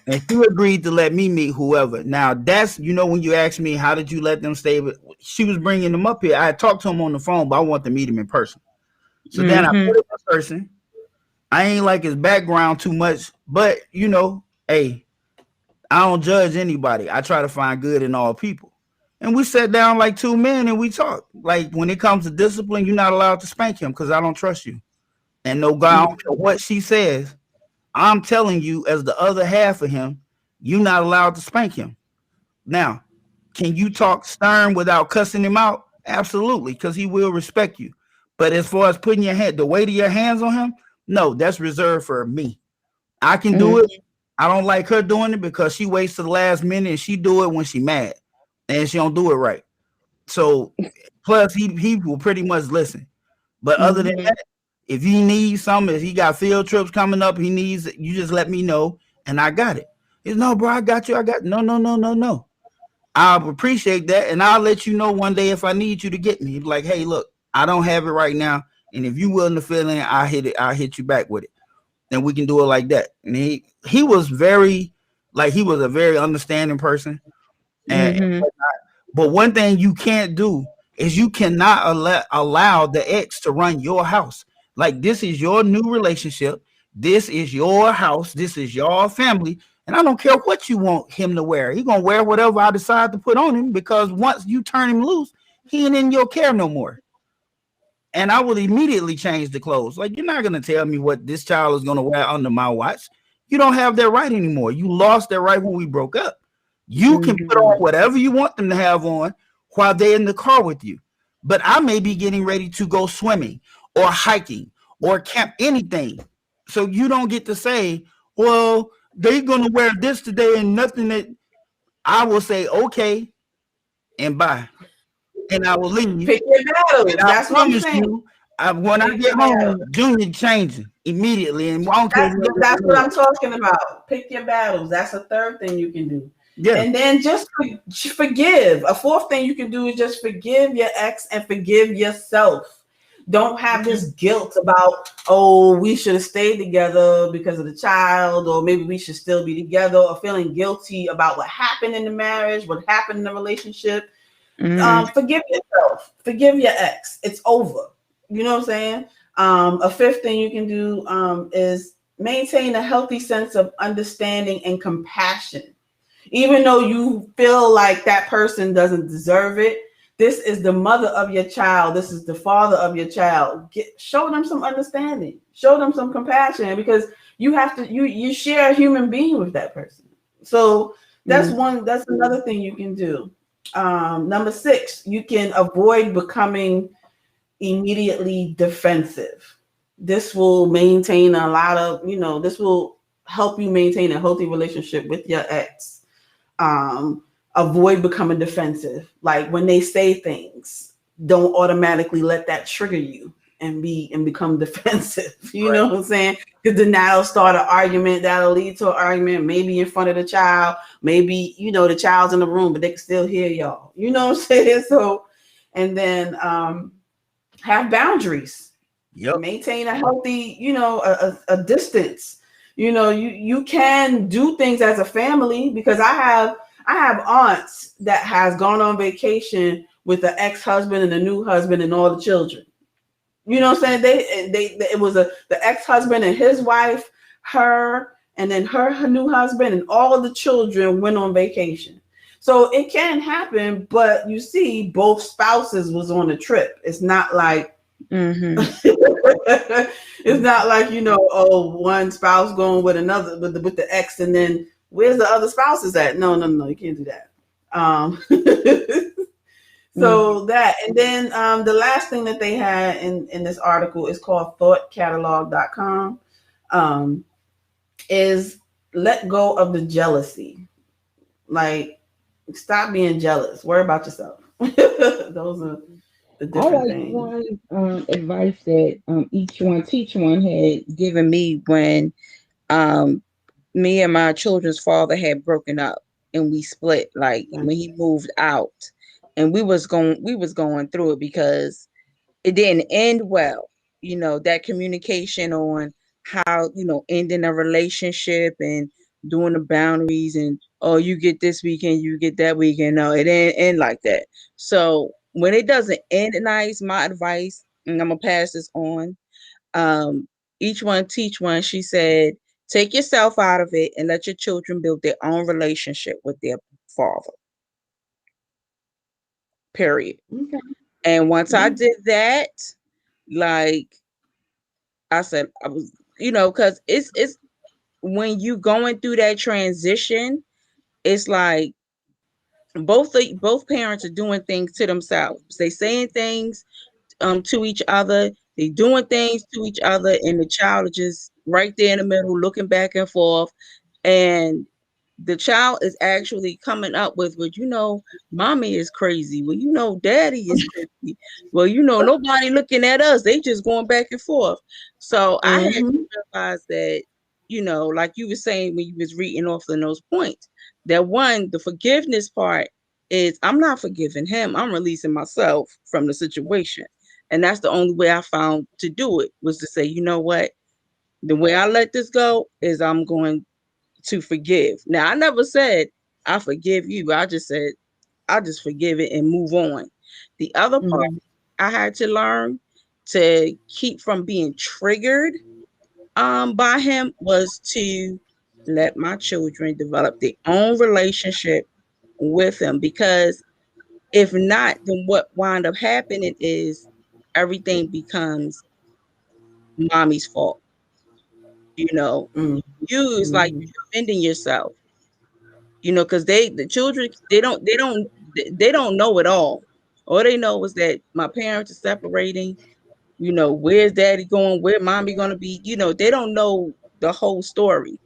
And she agreed to let me meet whoever. Now, that's, when you ask me, how did you let them stay? She was bringing them up here. I had talked to him on the phone, but I want to meet him in person. So then I put him in person. I ain't like his background too much, but hey, I don't judge anybody. I try to find good in all people. And we sat down like two men and we talked. Like when it comes to discipline, you're not allowed to spank him because I don't trust you. And no God, I don't care what she says. I'm telling you, as the other half of him, you're not allowed to spank him. Now, can you talk stern without cussing him out? Absolutely, because he will respect you. But as far as putting the weight of your hands on him, no, that's reserved for me. I can do it. I don't like her doing it because she waits to the last minute and she do it when she mad and she don't do it right. So plus he will pretty much listen. But other than that, if he needs something, if he got field trips coming up, you just let me know and I got it. He's no, bro, I got you. No. I appreciate that, and I'll let you know one day if I need you to get me. Like, hey, look, I don't have it right now, and if you willing to fill in, I'll hit you back with it, and we can do it like that. And he was he was a very understanding person, and but one thing you can't do is you cannot allow the ex to run your house. Like this is your new relationship. This is your house. This is your family. And I don't care what you want him to wear. He's going to wear whatever I decide to put on him because once you turn him loose, he ain't in your care no more. And I will immediately change the clothes. Like, you're not going to tell me what this child is going to wear under my watch. You don't have that right anymore. You lost that right when we broke up. You can put on whatever you want them to have on while they're in the car with you. But I may be getting ready to go swimming or hiking or camp, anything. So you don't get to say, well, they're going to wear this today and nothing that I will say, okay, and bye. And I will leave. Pick your battles. And That's what I'm saying. When I get home, Junior changing immediately. And that's what I'm talking about. Pick your battles. That's a third thing you can do. Yeah. And then just forgive. A fourth thing you can do is just forgive your ex and forgive yourself. Don't have this guilt about, oh, we should have stayed together because of the child, or maybe we should still be together, or feeling guilty about what happened in the marriage, what happened in the relationship. Forgive yourself. Forgive your ex. It's over. You know what I'm saying? A fifth thing you can do is maintain a healthy sense of understanding and compassion. Even though you feel like that person doesn't deserve it, this is the mother of your child. This is the father of your child. Show them some understanding. Show them some compassion, because you have to. You share a human being with that person. So that's one. That's another thing you can do. Number 6, you can avoid becoming immediately defensive. This will maintain a lot of. This will help you maintain a healthy relationship with your ex. Avoid becoming defensive. Like when they say things, don't automatically let that trigger you and become defensive. You know what I'm saying? Because then that'll start an argument. That'll lead to an argument, maybe in front of the child. Maybe, the child's in the room, but they can still hear y'all. You know what I'm saying? So, and then have boundaries. Yep. Maintain a healthy, a distance. You can do things as a family, because I have aunts that has gone on vacation with the ex-husband and the new husband and all the children. You know what I'm saying? It was the ex-husband and his wife, her, and then her new husband, and all of the children went on vacation. So it can happen, but you see, both spouses was on the trip. It's not like it's not like, one spouse going with another with the ex, and then where's the other spouses at? No, you can't do that. So that, and then the last thing that they had in this article is called thoughtcatalog.com, is let go of the jealousy. Like, stop being jealous. Worry about yourself. Those are the different things. One advice that Teach One had given me when me and my children's father had broken up and we split, like when he moved out, and we was going through it because it didn't end well. That communication on how, ending a relationship and doing the boundaries, and you get this weekend, you get that weekend. No, it didn't end like that. So when it doesn't end nice, my advice, and I'm gonna pass this on, each one teach one. She said, take yourself out of it and let your children build their own relationship with their father. Period. Okay. And once I did that, like I said, I was, because it's when you going through that transition, it's like both parents are doing things to themselves. They saying things to each other, they doing things to each other, and the child is just right there in the middle, looking back and forth. And the child is actually coming up with, well, mommy is crazy. Well, daddy is crazy. Well, nobody looking at us. They just going back and forth. So I had to realize that, like you were saying when you was reading off of those points, that one, the forgiveness part is I'm not forgiving him. I'm releasing myself from the situation. And that's the only way I found to do it, was to say, you know what? The way I let this go is I'm going to forgive. Now, I never said I forgive you. I just said I just forgive it and move on. The other part I had to learn to keep from being triggered by him was to let my children develop their own relationship with him, because if not, then what wind up happening is everything becomes mommy's fault. It's like you're defending yourself, because the children, they don't know it all. All they know is that my parents are separating. Where's daddy going? Where mommy gonna be? They don't know the whole story.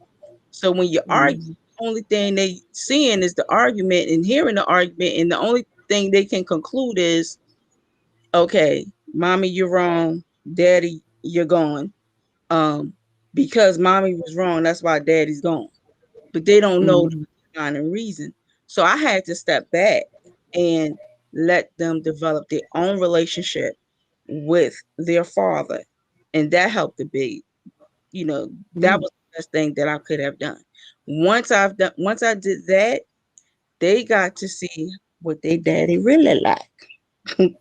So when you argue, the only thing they seeing is the argument and hearing the argument, and the only thing they can conclude is, okay, mommy, you're wrong. Daddy, you're gone. Because mommy was wrong, that's why daddy's gone. But they don't know the kind of reason. So I had to step back and let them develop their own relationship with their father. And that helped the big, that was the best thing that I could have done. Once I did that, they got to see what their daddy really like. And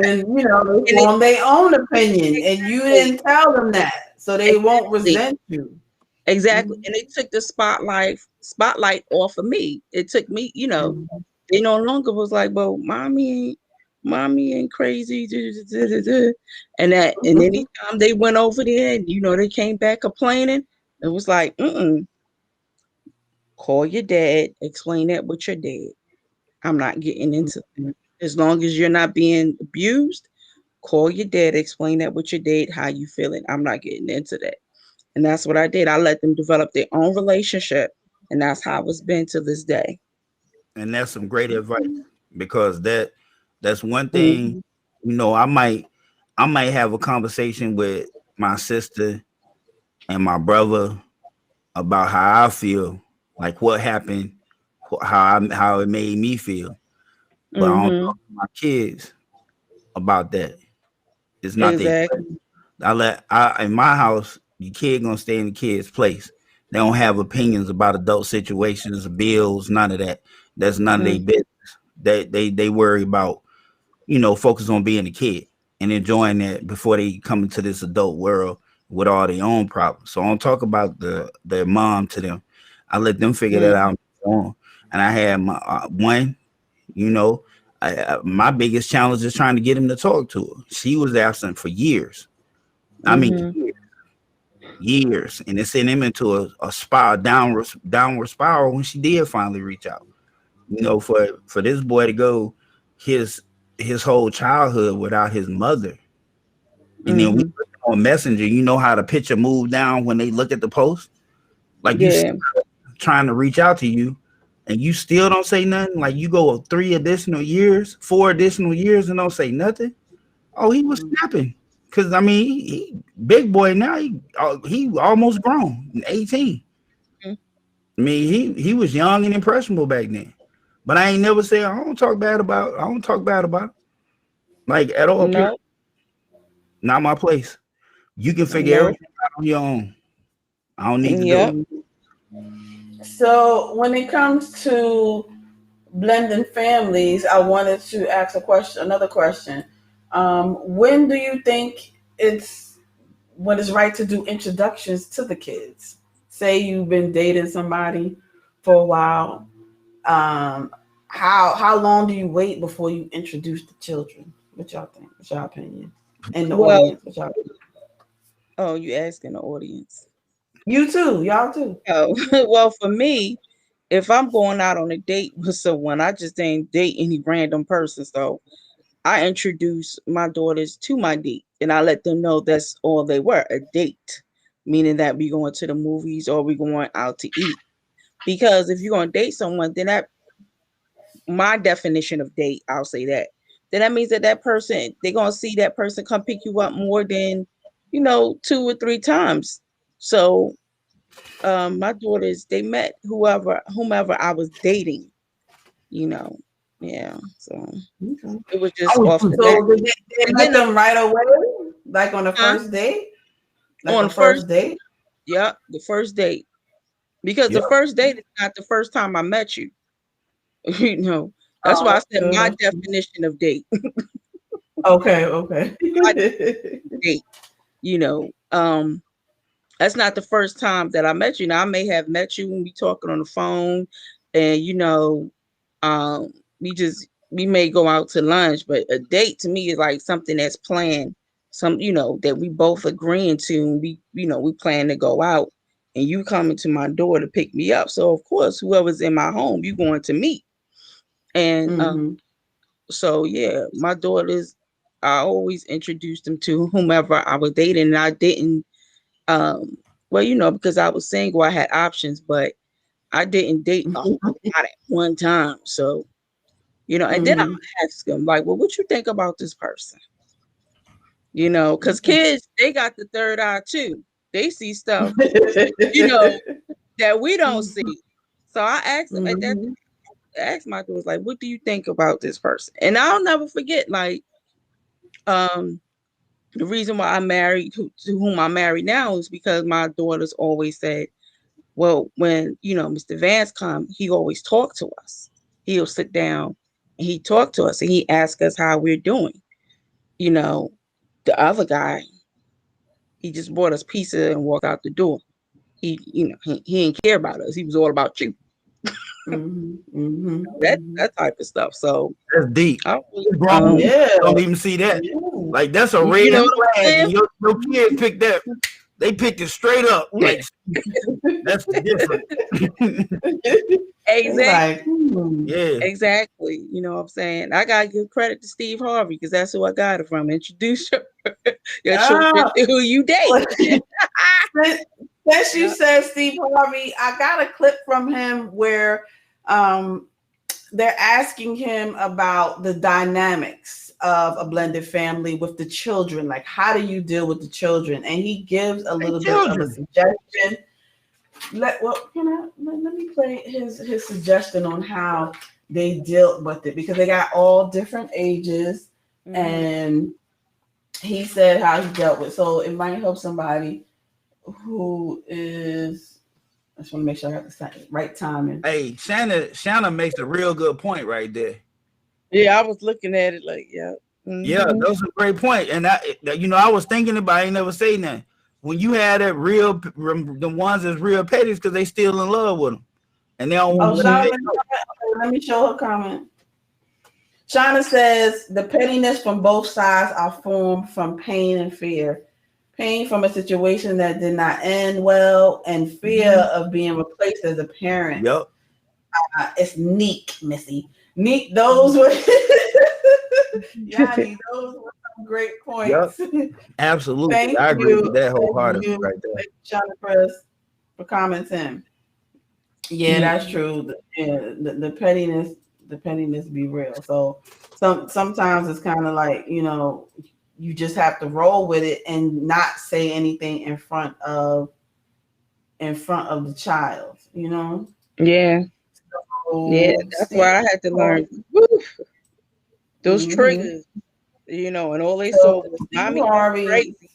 then, they form their own opinion, and you didn't tell them that, so they won't resent you. Exactly. And they took the spotlight off of me. It took me, they no longer was like, well, mommy ain't crazy. And anytime they went over there and, they came back complaining, it was like, call your dad, explain that with your dad. I'm not getting into it. As long as you're not being abused, call your dad, explain that with your dad, how you feeling. I'm not getting into that. And that's what I did. I let them develop their own relationship. And that's how it's been to this day. And that's some great advice, because that's one thing, I might have a conversation with my sister and my brother about how I feel, like what happened, how it made me feel. But I don't talk to my kids about that. It's not Exactly. in my house, the kid gonna stay in the kid's place. They don't have opinions about adult situations, bills, none of that. That's none of their business. They worry about, focus on being a kid and enjoying that before they come into this adult world with all their own problems. So I don't talk about their mom to them. I let them figure that out on. And I had my one, my biggest challenge is trying to get him to talk to her. She was absent for years. I mean, years, and it sent him into a spiral, downward spiral when she did finally reach out. For this boy to go his whole childhood without his mother, and then we on Messenger, how the picture move down when they look at the post, like you trying to reach out to you, and you still don't say nothing. Like you go 4 additional years, and don't say nothing. Oh, he was snapping. Because I mean, he big boy now. He almost grown, 18. I mean, he was young and impressionable back then. But I ain't never said I don't talk bad about it. Like at all. No. Not my place. You can figure everything out on your own. I don't need to do it. So when it comes to blending families, I wanted to ask another question. When do you think it's when it's right to do introductions to the kids. Say you've been dating somebody for a while. How long do you wait before you introduce the children? What y'all think? What's your opinion? And the Well, audience, what y'all think? oh, you asking the audience. You too, y'all too. Oh, well, for me, if I'm going out on a date with someone, I just ain't date any random person. So I introduce my daughters to my date and I let them know that's all they were, a date, meaning that we going to the movies or we going out to eat. Because if you're going to date someone, then that my definition of date, I'll say that. Then that means that that person, they're going to see that person come pick you up more than, 2 or 3 times. So my daughters, they met whomever I was dating, you know. Yeah. So Okay. it was just off the bat. So did they And met then them right away? Like on the uh, first date? Like on a the first, first date? yeah, the first date. Because the Yep. first date is not the first time I met you. you know, that's why I Oh, said that's my true. definition of date. Okay, okay. My date, you know. That's not the first time that I met you. Now I may have met you when we talking on the phone, and um, we may go out to lunch, but a date to me is like something that's planned, that we both agreeing to, and we plan to go out, and you coming to my door to pick me up. So of course, whoever's in my home, you going to meet, and hmm so yeah, my daughters, I always introduced them to whomever I was dating, and I didn't. Um, well, because I was single, I had options, but I didn't date a whole lot at one time. So, and then I hmm ask them, like, well, what you think about this person? Because Okay. kids, they got the third eye too. They see stuff, you know, that we don't see. So I asked them at that hmm I asked my daughters, like, what do you think about this person? And I'll never forget, like, um, the reason why I married to whom I'm married now is because my daughters always said, well, when Mr. Vance come, he always talked to us. He'll sit down and he talked to us and he asked us how we're doing. You know, the other guy, he just bought us pizza and walked out the door. He didn't care about us. He was all about you. That type of stuff. So That's deep. I was, Grown Yeah. don't even see that. Yeah. Like that's a you red know what I'm flag, saying? and your kids picked that. They picked it straight up. Like that's different. They like, Exactly. Yeah. Exactly. You know what I'm saying? I gotta give credit to Steve Harvey because that's who I got it from. Introduce your children ah. to who you date. Since you Yeah. said Steve Harvey, I got a clip from him where um, they're asking him about the dynamics of a blended family with the children. Like, how do you deal with the children? And he gives a Hey, little bit of a children. suggestion. Let me play his suggestion on how they dealt with it because they got all different ages, and he said how he dealt with. So it might help somebody who is. I just want to make sure I got the right timing. Hey, Shanna makes a real good point right there. Yeah, I was looking at it like, yeah. Yeah, those are a great point. And I was thinking about it, I ain't never say nothing. When you had that real, the ones that's real petty, because they still in love with them, and they don't Oh, want Shauna, to. let me show her comment. Shauna says the pettiness from both sides are formed from pain and fear. Pain from a situation that did not end well, and fear of being replaced as a parent. Yep. It's neat, Missy. Neat. Those were Yanni. Those were some great points. Yep. Absolutely, Thank I agree you. with that Thank wholeheartedly you, right there. Shauna, for commenting. Yeah, that's true. The pettiness, be real. So sometimes it's kind of like you just have to roll with it and not say anything in front of the child. Yeah. Yeah, So that's Steve, why I had to learn those mm-hmm. triggers, and all they So saw was Steve mommy Harvey crazy.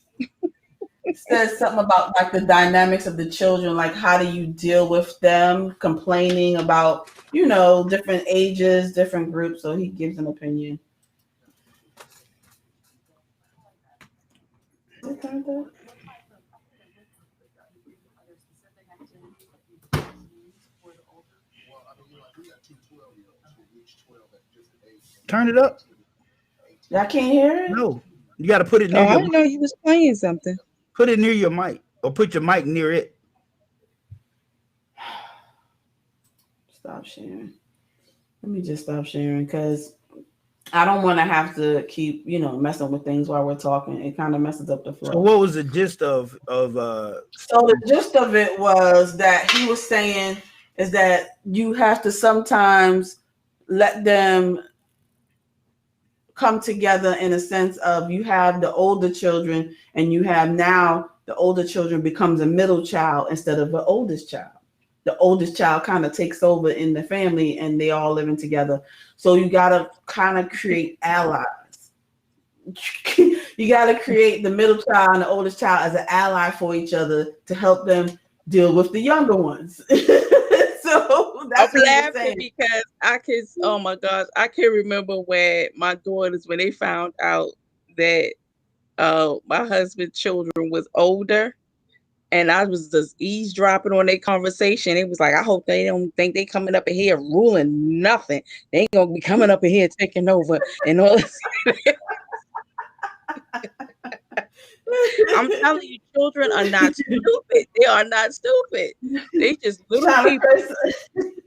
says something about like the dynamics of the children, like how do you deal with them complaining about different ages, different groups. So he gives an opinion. Turn it up. Y'all can't hear it? No, you got to put it Oh, near I your didn't know you was playing something. put it near your mic, or put your mic near it. Stop sharing. Let me just stop sharing because I don't want to have to keep, messing with things while we're talking. It kind of messes up the flow. So what was the gist of So the gist of it was that he was saying is that you have to sometimes let them come together in a sense of you have the older children and you have now the older children becomes a middle child instead of the oldest child. The oldest child kind of takes over in the family and they all living together. So you got to kind of create allies. You got to create the middle child and the oldest child as an ally for each other to help them deal with the younger ones. So that's I'm what laughing because oh my gosh, I can remember when my daughters, when they found out that my husband's children was older, and I was just eavesdropping on their conversation. It was like, I hope they don't think they coming up in here ruling nothing. They ain't gonna be coming up in here taking over and all this. I'm telling you, children are not stupid. They are not stupid. They just little people.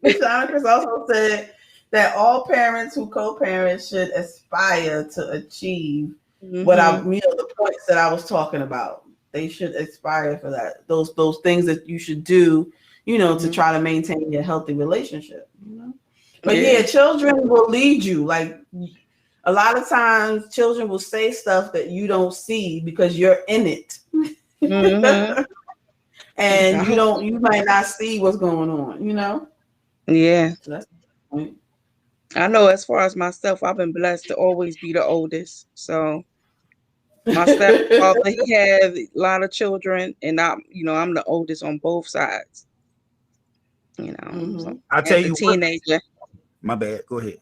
Chris also said that all parents who co-parent should aspire to achieve what the points that I was talking about. They should aspire for that. Those things that you should do, to try to maintain a healthy relationship. But yeah, children will lead you. Like a lot of times, children will say stuff that you don't see because you're in it, and you might not see what's going on. Yeah. So that's the point. I know as far as myself, I've been blessed to always be the oldest. So my stepfather, he had a lot of children, and I'm the oldest on both sides. So I'll tell you teenager. My bad. Go ahead.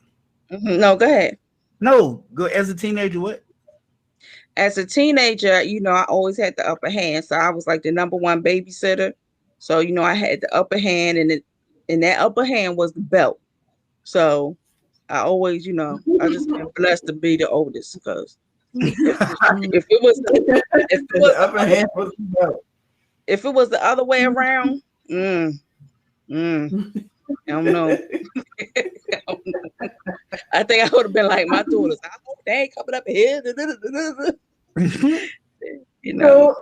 No, go ahead. No, go as a teenager. What? As a teenager, I always had the upper hand. So I was like the number one babysitter. So, I had the upper hand, and that upper hand was the belt. So I always, I just been blessed to be the oldest because if it was the upper hand was the belt. If it was the other way around, I don't know. I think I would have been like my daughters. I hope they ain't coming up here. So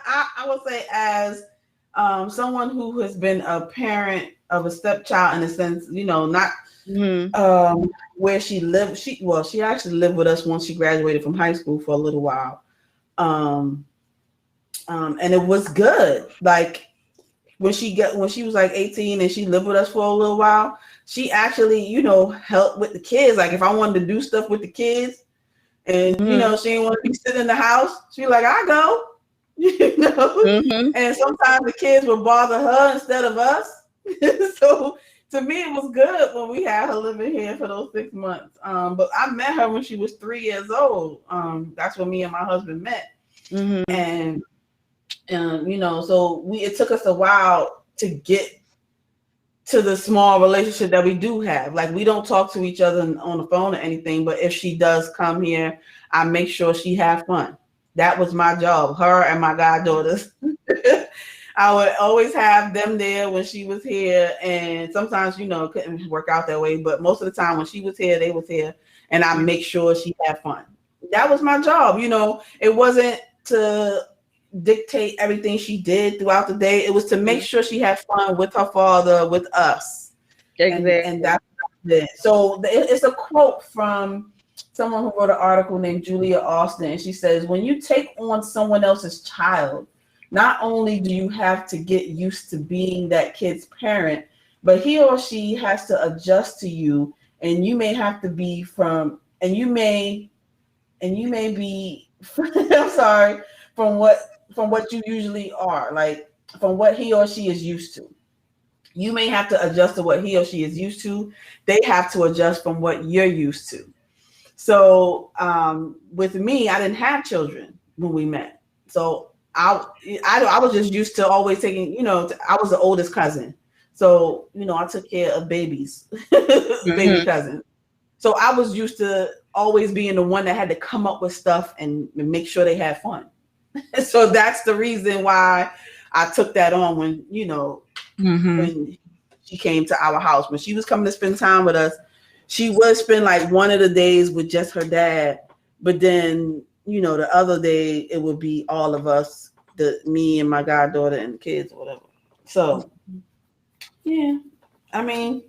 I would say as someone who has been a parent of a stepchild in a sense, not where she lived. She actually lived with us once she graduated from high school for a little while. And it was good. Like when she was like 18 and she lived with us for a little while, she actually, helped with the kids. Like if I wanted to do stuff with the kids and, she didn't want to be sitting in the house, she'd be like, I go, and sometimes the kids would bother her instead of us. So to me, it was good when we had her living here for those 6 months. But I met her when she was 3 years old. That's when me and my husband met. And so it took us a while to get to the small relationship that we do have. Like we don't talk to each other on the phone or anything, but if she does come here, I make sure she have fun. That was my job, her and my goddaughters. I would always have them there when she was here, and sometimes, it couldn't work out that way, but most of the time when she was here, they was here, and I make sure she had fun. That was my job. It wasn't to dictate everything she did throughout the day. It was to make sure she had fun with her father, with us. Exactly. And that's it. So it's a quote from someone who wrote an article named Julia Austin, and she says, when you take on someone else's child, not only do you have to get used to being that kid's parent, but he or she has to adjust to you, and you may have to be from what you usually are, like from what he or she is used to. You may have to adjust to what he or she is used to. They have to adjust from what you're used to. So with me, I didn't have children when we met. So I was just used to always taking, you know, I was the oldest cousin. So, you know, I took care of babies, baby cousins. So I was used to always being the one that had to come up with stuff and make sure they had fun. So that's the reason why I took that on when, you know, when she came to our house. When she was coming to spend time with us, she would spend like one of the days with just her dad. But then, you know, the other day it would be all of us, me and my goddaughter and the kids or whatever. So, yeah, I mean,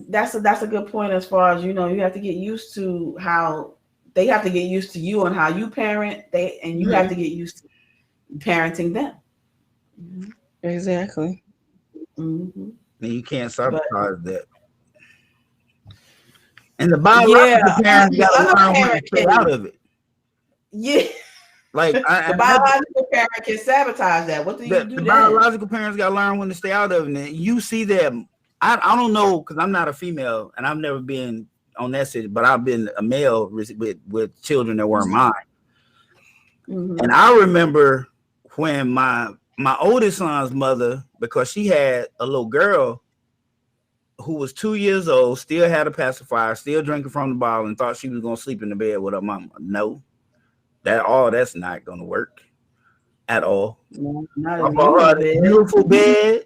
that's a good point as far as, you know, you have to get used to how they have to get used to you and how you parent, and you have to get used to parenting them. Exactly. And you can't sabotage that. And the biological parents got to learn when to stay out of it. Yeah. Like the biological parent can sabotage that. What do you do? The biological parents got to learn when to stay out of it. And you see that. I don't know, because I'm not a female and I've never been on that city, but I've been a male with children that weren't mine. And I remember when my oldest son's mother, because she had a little girl who was 2 years old, still had a pacifier, still drinking from the bottle, and thought she was gonna sleep in the bed with her mama. No, that's not gonna work at all. Not a beautiful bed.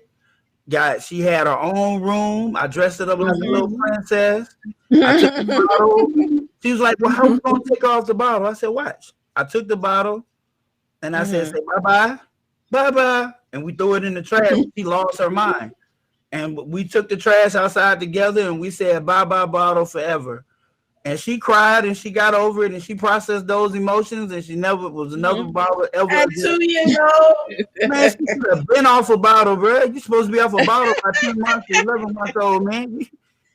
She had her own room. I dressed it up like a little princess. I took the bottle. She was like, well, how are we gonna take off the bottle? I said, watch. I took the bottle and I said, say bye-bye, bye-bye. And we threw it in the trash. She lost her mind. And we took the trash outside together and we said, bye-bye bottle forever. And she cried and she got over it and she processed those emotions and she never was another bottle ever. At 2 years old. Man, she should have been off a bottle, bro. You're supposed to be off a bottle by 10 months to 11 months old, man.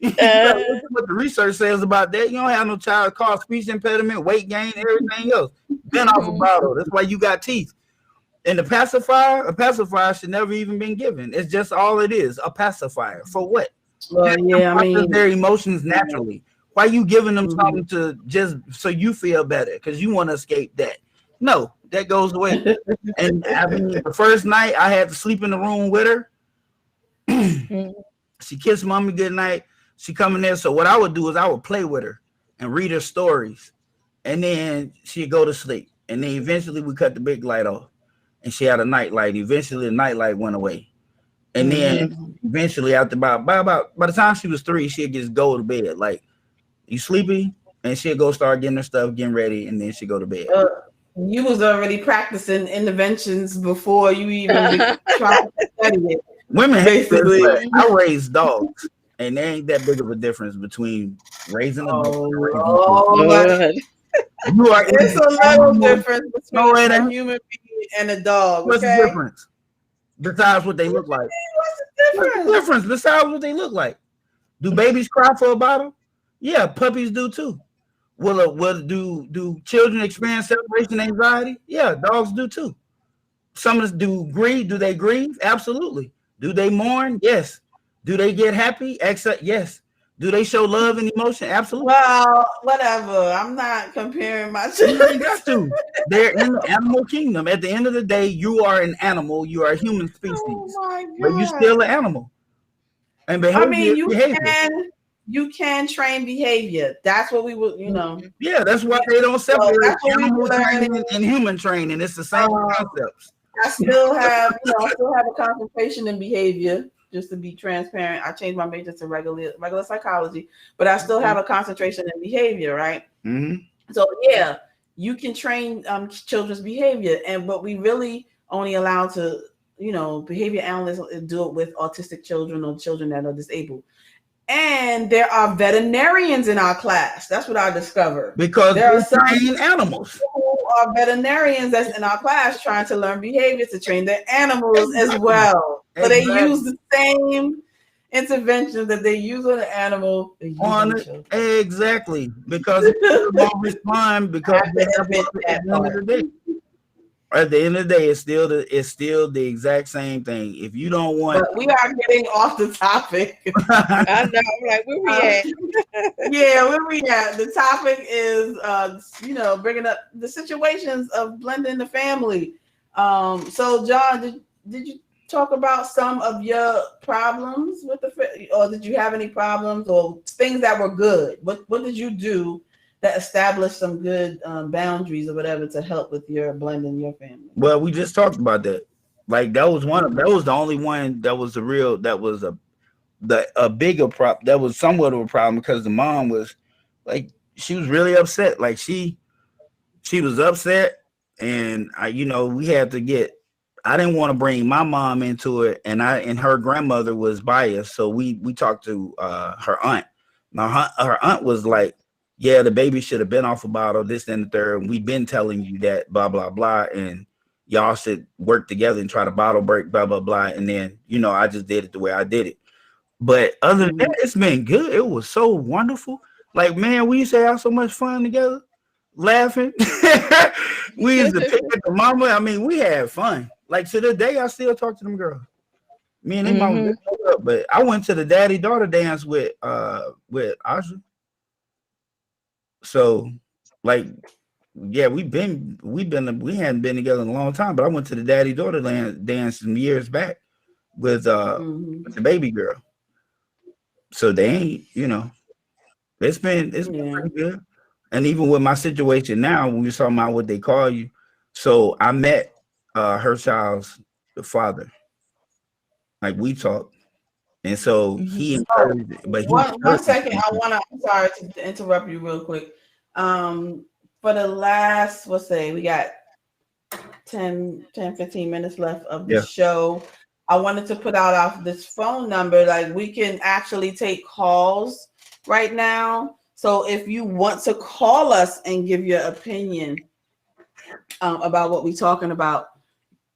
You better look at what the research says about that. You don't have no child called speech impediment, weight gain, everything else. Been off a bottle. That's why you got teeth. And a pacifier should never even been given. It's just all it is, a pacifier. For what? Well, yeah, I mean, their emotions naturally. Why are you giving them something to just so you feel better? Because you want to escape that. No, that goes away. And I mean, the first night I had to sleep in the room with her. She kissed mommy good night. She come in there. So what I would do is I would play with her and read her stories. And then she'd go to sleep. And then eventually we cut the big light off. And she had a night light. Eventually the night light went away. And then eventually after by the time she was 3, she'd just go to bed. Like, you sleepy? And she'd go start getting her stuff, getting ready, and then she'd go to bed. You was already practicing interventions before you even tried to study it. Women basically. I raised dogs, and there ain't that big of a difference between raising a dog and raising It's a little difference between a human being and a dog. What's the difference? Besides what they look like. What's the difference besides what they look like? Do babies cry for a bottle? Yeah, puppies do too. Do children experience separation anxiety? Yeah, dogs do too. Some of us do grieve. Do they grieve? Absolutely. Do they mourn? Yes. Do they get happy? Yes. Do they show love and emotion? Absolutely. Well, whatever. I'm not comparing my children. You got to. They're in the animal kingdom. At the end of the day, you are an animal. You are a human species. Oh my God. But you're still an animal. And behavior, I mean, you can train behavior. That's what we will, you know. Yeah, that's why they don't separate animal training and human training. It's the same concepts. I still have a concentration in behavior. Just to be transparent, I changed my major to regular psychology, but I still have a concentration in behavior, right? So yeah, you can train children's behavior, but we really only allow to, behavior analysts do it with autistic children or children that are disabled. And there are veterinarians in our class. That's what I discovered. Because there are some animals who are veterinarians that's in our class trying to learn behavior to train their animals as well. So they use the same interventions that they use on the animal. Exactly. Because it won't respond because at the end of the day, it's still the exact same thing. If you don't want, but we are getting off the topic. I know. I'm like, where we at? Yeah, where we at? The topic is, bringing up the situations of blending the family. So John, did you talk about some of your problems with or did you have any problems or things that were good? What did you do that established some good boundaries or whatever to help with your blending your family? Well, we just talked about that. Like that was that was the only one that was a bigger problem. That was somewhat of a problem because the mom was like she was really upset. Like she was upset, and we had to get. I didn't want to bring my mom into it, and her grandmother was biased, so we talked to her aunt. Now her aunt was like, "Yeah, the baby should have been off a bottle, this and the third. And we've been telling you that, blah blah blah, and y'all should work together and try to bottle break, blah blah blah." And then I just did it the way I did it. But other than that, it's been good. It was so wonderful. Like, man, we used to have so much fun together, laughing. We used to pick at the mama. I mean, we had fun. Like to this day, I still talk to them girls. Me and they mama, but I went to the daddy daughter dance with Asha. So, like, yeah, we hadn't been together in a long time. But I went to the daddy daughter dance some years back with the baby girl. So they ain't, it's been pretty good. And even with my situation now, when you're talking about what they call you, so I met her child's father. Like we talked, and so he encouraged it. But one second, I'm sorry to interrupt you real quick. For the last, we got 10-15 minutes left of the show. I wanted to put out this phone number. Like we can actually take calls right now. So if you want to call us and give your opinion about what we're talking about,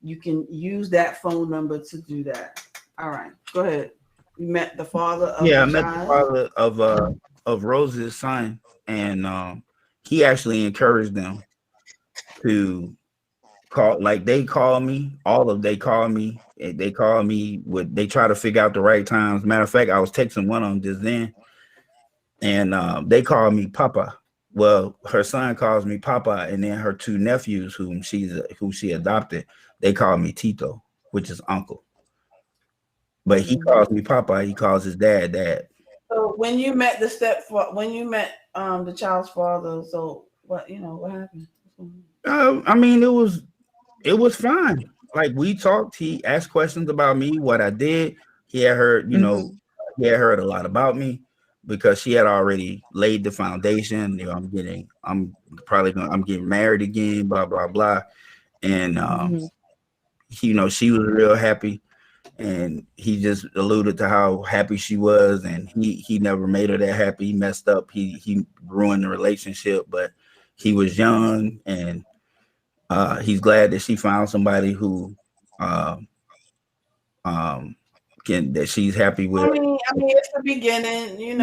you can use that phone number to do that. All right, go ahead. You met the father of I met the father of Rose's son, and he actually encouraged them to call. Like they call me, they call me. They call me. They try to figure out the right times. Matter of fact, I was texting one of them just then. And they call me Papa. Well, her son calls me Papa, and then her two nephews, who she adopted, they call me Tito, which is uncle. But he calls me Papa. He calls his dad Dad. So when you met the child's father, so what happened? I mean, it was fine. Like we talked. He asked questions about me, what I did. He had heard, he had heard a lot about me, because she had already laid the foundation. I'm getting married again, blah blah blah, and she was real happy, and he just alluded to how happy she was, and he never made her that happy. He messed up. He ruined the relationship, but he was young, and he's glad that she found somebody who that she's happy with. I mean, it's the beginning. You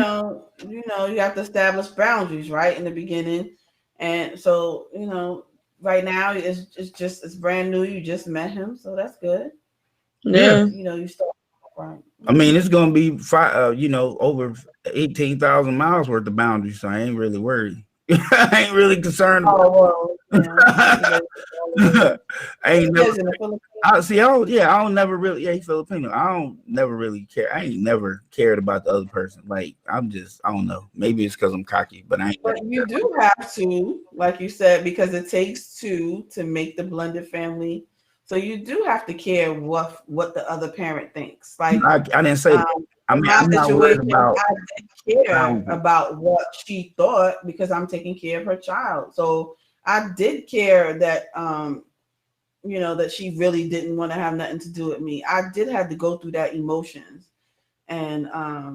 have to establish boundaries, right, in the beginning, and so right now it's brand new. You just met him, so that's good. Yeah, you start right. I mean, it's gonna be over 18,000 miles worth of boundaries, so I ain't really worried. I ain't really concerned. I ain't never. I don't never really. Yeah, he's Filipino. I don't never really care. I ain't never cared about the other person. Like I don't know. Maybe it's because I'm cocky, but I ain't. But you do have to, like you said, because it takes two to make the blended family. So you do have to care what the other parent thinks. Like I didn't say that. I mean, I'm not worried about. I didn't care about what she thought because I'm taking care of her child. So I did care that that she really didn't want to have nothing to do with me. I did have to go through that emotions, and I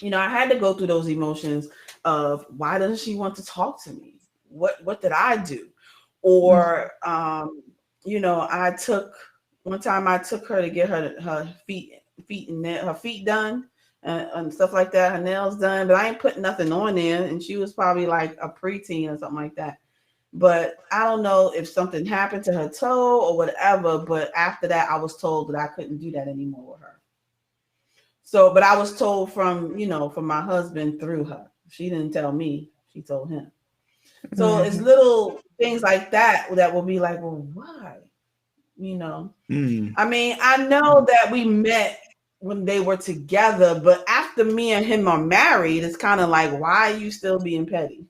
had to go through those emotions of why doesn't she want to talk to me? What did I do? Or I took her to get her feet done and stuff like that, her nails done, but I ain't putting nothing on there, and she was probably like a preteen or something like that. But I don't know if something happened to her toe or whatever, but after that I was told that I couldn't do that anymore with her. So, but I was told from my husband through her. She didn't tell me, she told him. So it's little things like that will be like, well, why? you know. Mm. I mean, I know that we met when they were together, but after me and him are married, it's kind of like, why are you still being petty?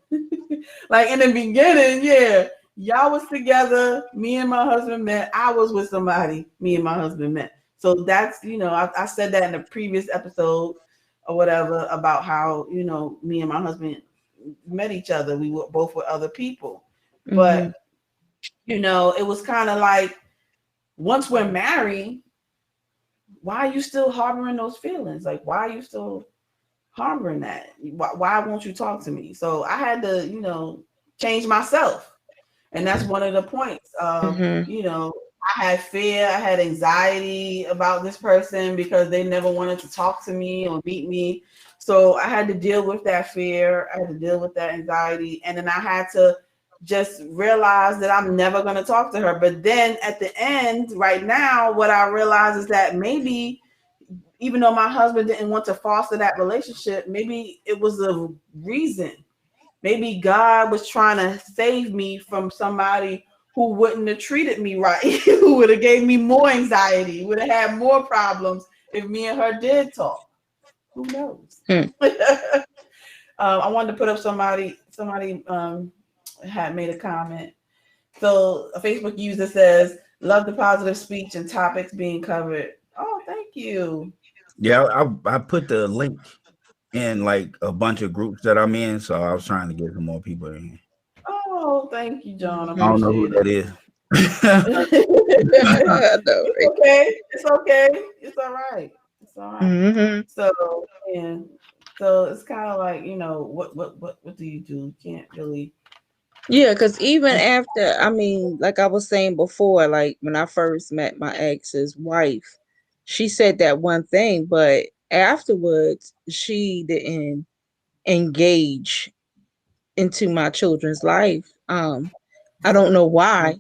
Like in the beginning, yeah, y'all was together. Me and my husband met. I was with somebody. Me and my husband met. So that's, I said that in a previous episode or whatever about how, me and my husband met each other. We were both with other people. But, it was kind of like, once we're married, why are you still harboring those feelings? Like, why are you still harboring that? Why won't you talk to me? So I had to, change myself. And that's one of the points. I had fear, I had anxiety about this person because they never wanted to talk to me or meet me. So I had to deal with that fear. I had to deal with that anxiety. And then I had to just realize that I'm never going to talk to her. But then at the end, right now, what I realize is that maybe even though my husband didn't want to foster that relationship, maybe it was a reason. Maybe God was trying to save me from somebody who wouldn't have treated me right, who would have gave me more anxiety, would have had more problems if me and her did talk. Who knows? I wanted to put up somebody had made a comment. So a Facebook user says, love the positive speech and topics being covered. Oh, thank you. Yeah, I put the link in like a bunch of groups that I'm in, so I was trying to get some more people in. Oh, thank you, John. I I don't know who appreciate that is. It's okay. It's okay. It's all right. It's all right. So, yeah. So it's kind of like, what do? You can't really. Yeah, because even after, I mean, like I was saying before, like when I first met my ex's wife, she said that one thing, but afterwards she didn't engage into my children's life. I don't know why,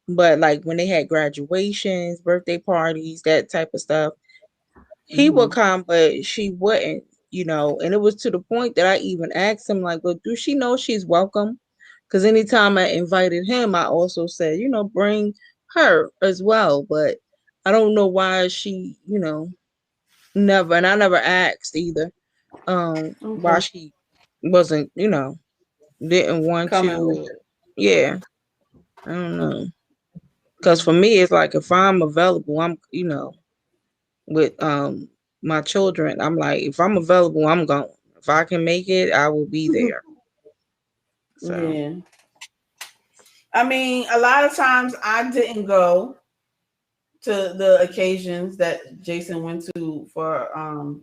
but like when they had graduations, birthday parties, that type of stuff, he would come, but she wouldn't, and it was to the point that I even asked him, like, well, do she know she's welcome? Because anytime I invited him, I also said, bring her as well. But I don't know why she, never, and I never asked either, why she wasn't, didn't want Coming. to. Yeah, I don't know. Because for me, it's like if I'm available, I'm, with my children, I'm like, if I'm available, I'm going. If I can make it, I will be there. So Yeah. I mean, a lot of times I didn't go to the occasions that Jason went to for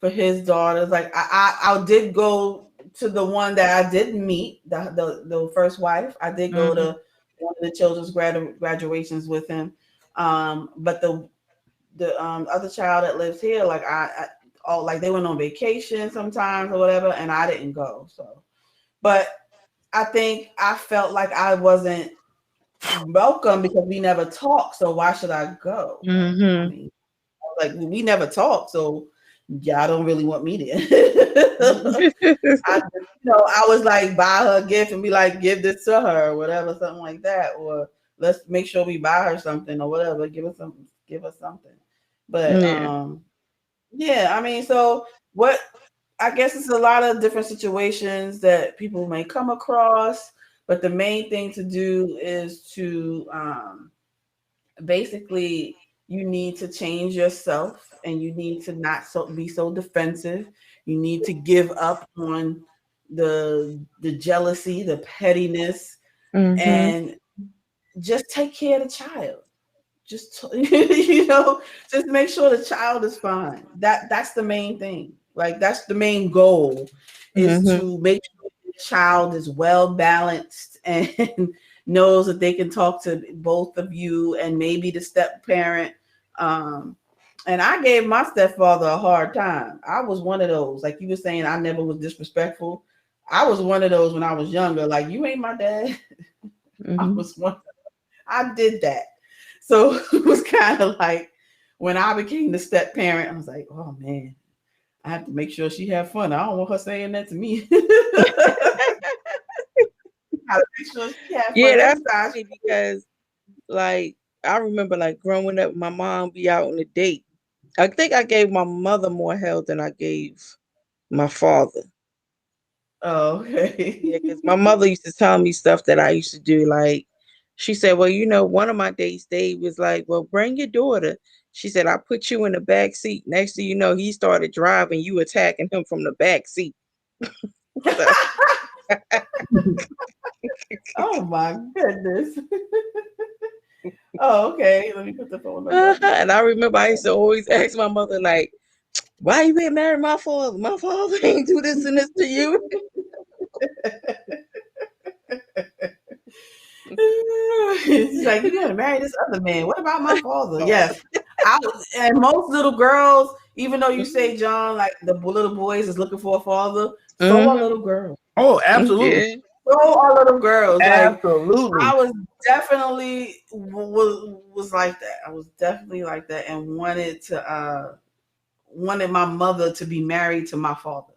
his daughters. Like I did go to the one that I didn't meet, the first wife. I did go to one of the children's graduations with him. But the other child that lives here, like like they went on vacation sometimes or whatever, and I didn't go. So, but I think I felt like I wasn't welcome because we never talked. So why should I go? I mean, like we never talked, so y'all don't really want me there. I was like, buy her a gift and be like, give this to her or whatever, something like that, or let's make sure we buy her something or whatever. Give us something. But yeah, I mean, so what? I guess it's a lot of different situations that people may come across, but the main thing to do is to basically you need to change yourself and you need to not be so defensive. You need to give up on the jealousy, the pettiness, and just take care of the child. Just just make sure the child is fine. That's the main thing. Like that's the main goal is to make sure the child is well balanced and knows that they can talk to both of you and maybe the step parent. And I gave my stepfather a hard time. I was one of those, like you were saying, I never was disrespectful. I was one of those when I was younger, like you ain't my dad. I was one. I did that. So it was kind of like when I became the step parent, I was like, oh man, I have to make sure she have fun. I don't want her saying that to me. I make sure she have fun. Yeah, that's funny because like I remember like growing up, my mom be out on a date. I think I gave my mother more hell than I gave my father. Oh, okay. Yeah, because my mother used to tell me stuff that I used to do. Like, she said, well, one of my dates, Dave was like, well, bring your daughter. She said, I put you in the back seat. Next thing you know, he started driving, you attacking him from the back seat. So, Oh my goodness. Oh, okay. Let me put the phone number up. and I remember I used to always ask my mother, like, why you ain't married my father? My father ain't do this and this to you. She's like, you want to marry this other man. What about my father? Yes. And most little girls, even though you say, John, like the little boys is looking for a father, so are little girls. Oh, absolutely. Yeah. So are little girls. Like, Absolutely. I was definitely was like that. I was definitely like that and wanted my mother to be married to my father.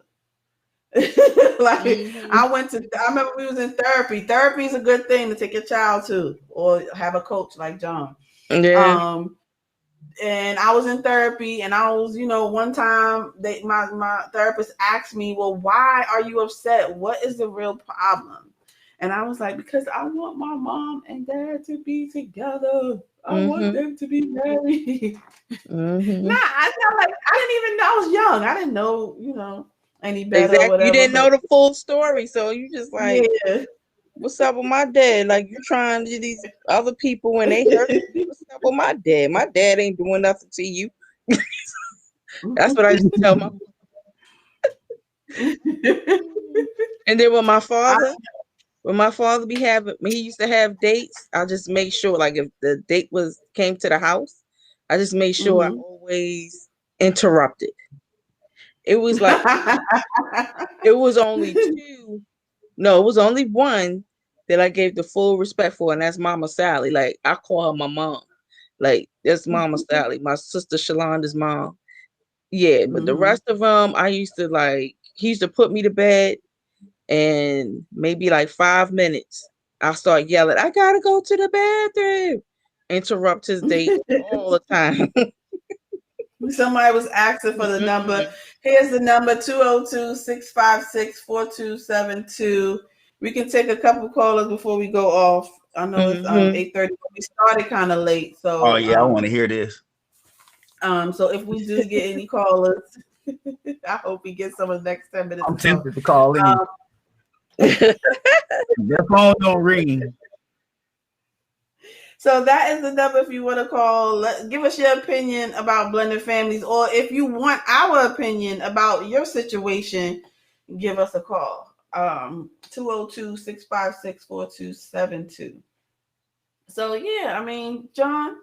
Like I remember we was in therapy. Therapy is a good thing to take your child to or have a coach like John. Yeah. And I was in therapy and I was, one time my therapist asked me, well, why are you upset? What is the real problem? And I was like, because I want my mom and dad to be together. I want them to be married. Nah, I didn't even know. I was young. I didn't know, any better or Exactly. You whatever. didn't know the full story, so you just like, Yeah. what's up with my dad? Like you trying to these other people when they hurt you. What's up with my dad? My dad ain't doing nothing to you. That's what I used to tell my. And then when my father be having, when he used to have dates, I just make sure, like if the date came to the house, I just made sure I always interrupted. It was like it was only two. No, it was only one that I gave the full respect for, and that's Mama Sally. Like I call her my mom. Like that's Mama Sally, my sister Shalonda's mom. Yeah, but the rest of them, I used to like. He used to put me to bed, and maybe like 5 minutes, I start yelling, "I gotta go to the bathroom!" Interrupt his date all the time. Somebody was asking for the number. Here's the number 202-656-4272. We can take a couple callers before we go off. I know it's 8:30. We started kind of late. So Oh yeah, I want to hear this. So if we do get any callers, I hope we get some of the next 10 minutes. I'm tempted to call in. Their phone don't ring. So that is the number if you want to call. Give us your opinion about blended families, or if you want our opinion about your situation, give us a call. 202-656-4272. So yeah, I mean, John,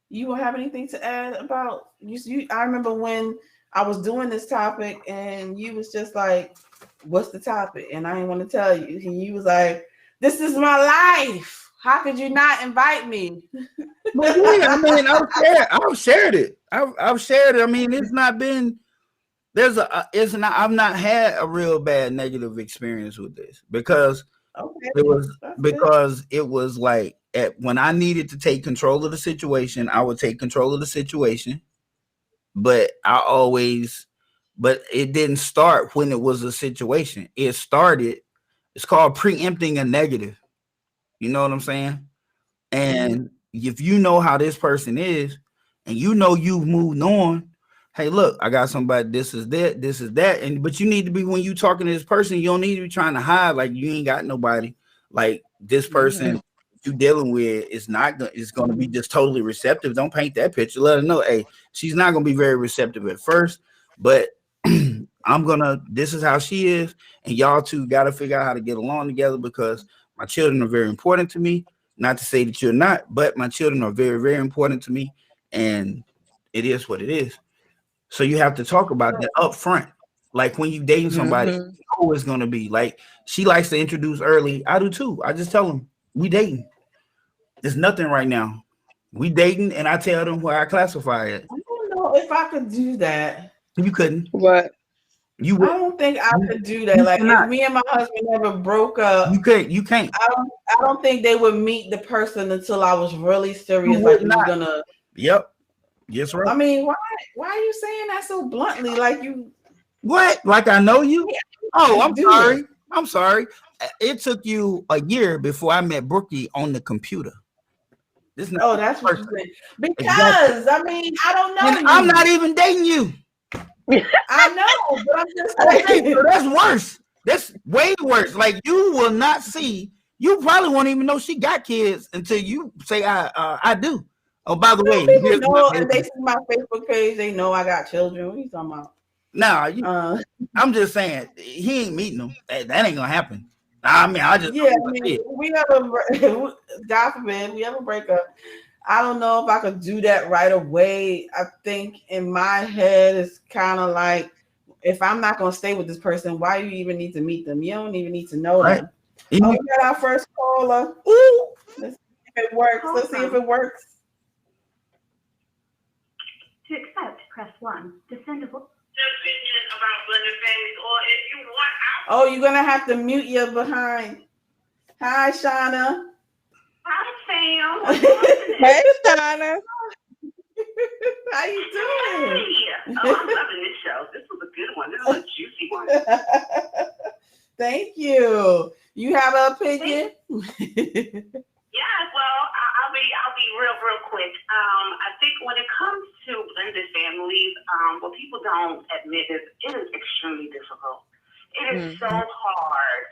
you will have anything to add about you? I remember when I was doing this topic and you was just like, what's the topic? And I didn't want to tell you. And you was like, this is my life. How could you not invite me? But yeah, I mean, I've shared it. I've shared it. I mean, it's not been I've not had a real bad negative experience with this because it was like when I needed to take control of the situation, I would take control of the situation. But it didn't start when it was a situation. It's called preempting a negative. You know what I'm saying? And if you know how this person is and you've moved on, hey, look, I got somebody, this is that. But you need to be, when you talking to this person, you don't need to be trying to hide like you ain't got nobody. Like this person you dealing with is going to be just totally receptive. Don't paint that picture. Let her know, hey, she's not going to be very receptive at first, but this is how she is. And y'all two got to figure out how to get along together because my children are very important to me. Not to say that you're not, but my children are very, very important to me. And it is what it is. So you have to talk about that up front. Like when you dating somebody, you know it's going to be like, she likes to introduce early. I do too. I just tell them we dating. There's nothing right now. We dating, and I tell them where I classify it. I don't know if I could do that. You couldn't. What? You I would. don't think I You, could do that. you Like cannot. if me and my husband ever broke up, You can't. I don't think they would meet the person until I was really You serious. would Like we was not. gonna. Yep. Yes, right. I mean, why are you saying that so bluntly? Like you What? Like I know you? Oh, I'm do sorry. it. I'm sorry. It took you a year before I met Brookie on the computer. This is not Oh, the that's what first you time. said. Exactly. Because I mean, I don't know And I'm you. not even dating you. I know, but I'm just Okay, saying. so that's worse. That's way worse. Like you will not see. You probably won't even know she got kids until you say I do. Oh, by the way, People here's my know, and they baby. see my Facebook page. They know I got children. What are you talking about? Nah, Uh, I'm just saying he ain't meeting them. That ain't gonna happen. I mean, I just yeah, don't I mean, see it. we ever, God forbid, we ever break up. I don't know if I could do that right away. I think in my head it's kind of like, if I'm not gonna stay with this person, why you even need to meet them? You don't even need to know Right? them. Oh, we got our first caller. Ooh, let's see if it works. Let's see if it works. To accept, press 1. To send a voice. Opinion about blended families, or if you want out. Oh, you're gonna have to mute your behind. Hi, Shauna. Hi, Sam. What's happening? Hey, Shauna. How you Hey. doing? Oh, I'm loving this show. This was a good one. This was a juicy one. Thank you. You have an opinion? Yeah, well, I'll be real quick. I think when it comes to blended families, what people don't admit is it is extremely difficult. It is so hard.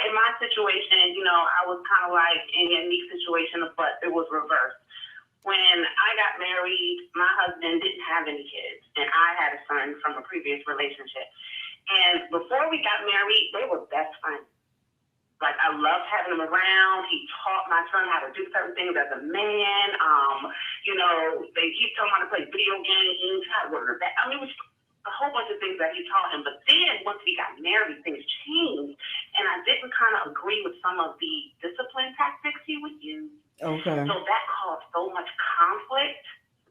In my situation, I was kind of like in a unique situation, but it was reversed. When I got married, my husband didn't have any kids, and I had a son from a previous relationship. And before we got married, they were best friends. Like, I loved having him around. He taught my son how to do certain things as a man. He taught him how to play video games, how to go to the back. I mean, it was a whole bunch of things that he taught him. But then once we got married, things changed. And I didn't kind of agree with some of the discipline tactics he would use. Okay. So that caused so much conflict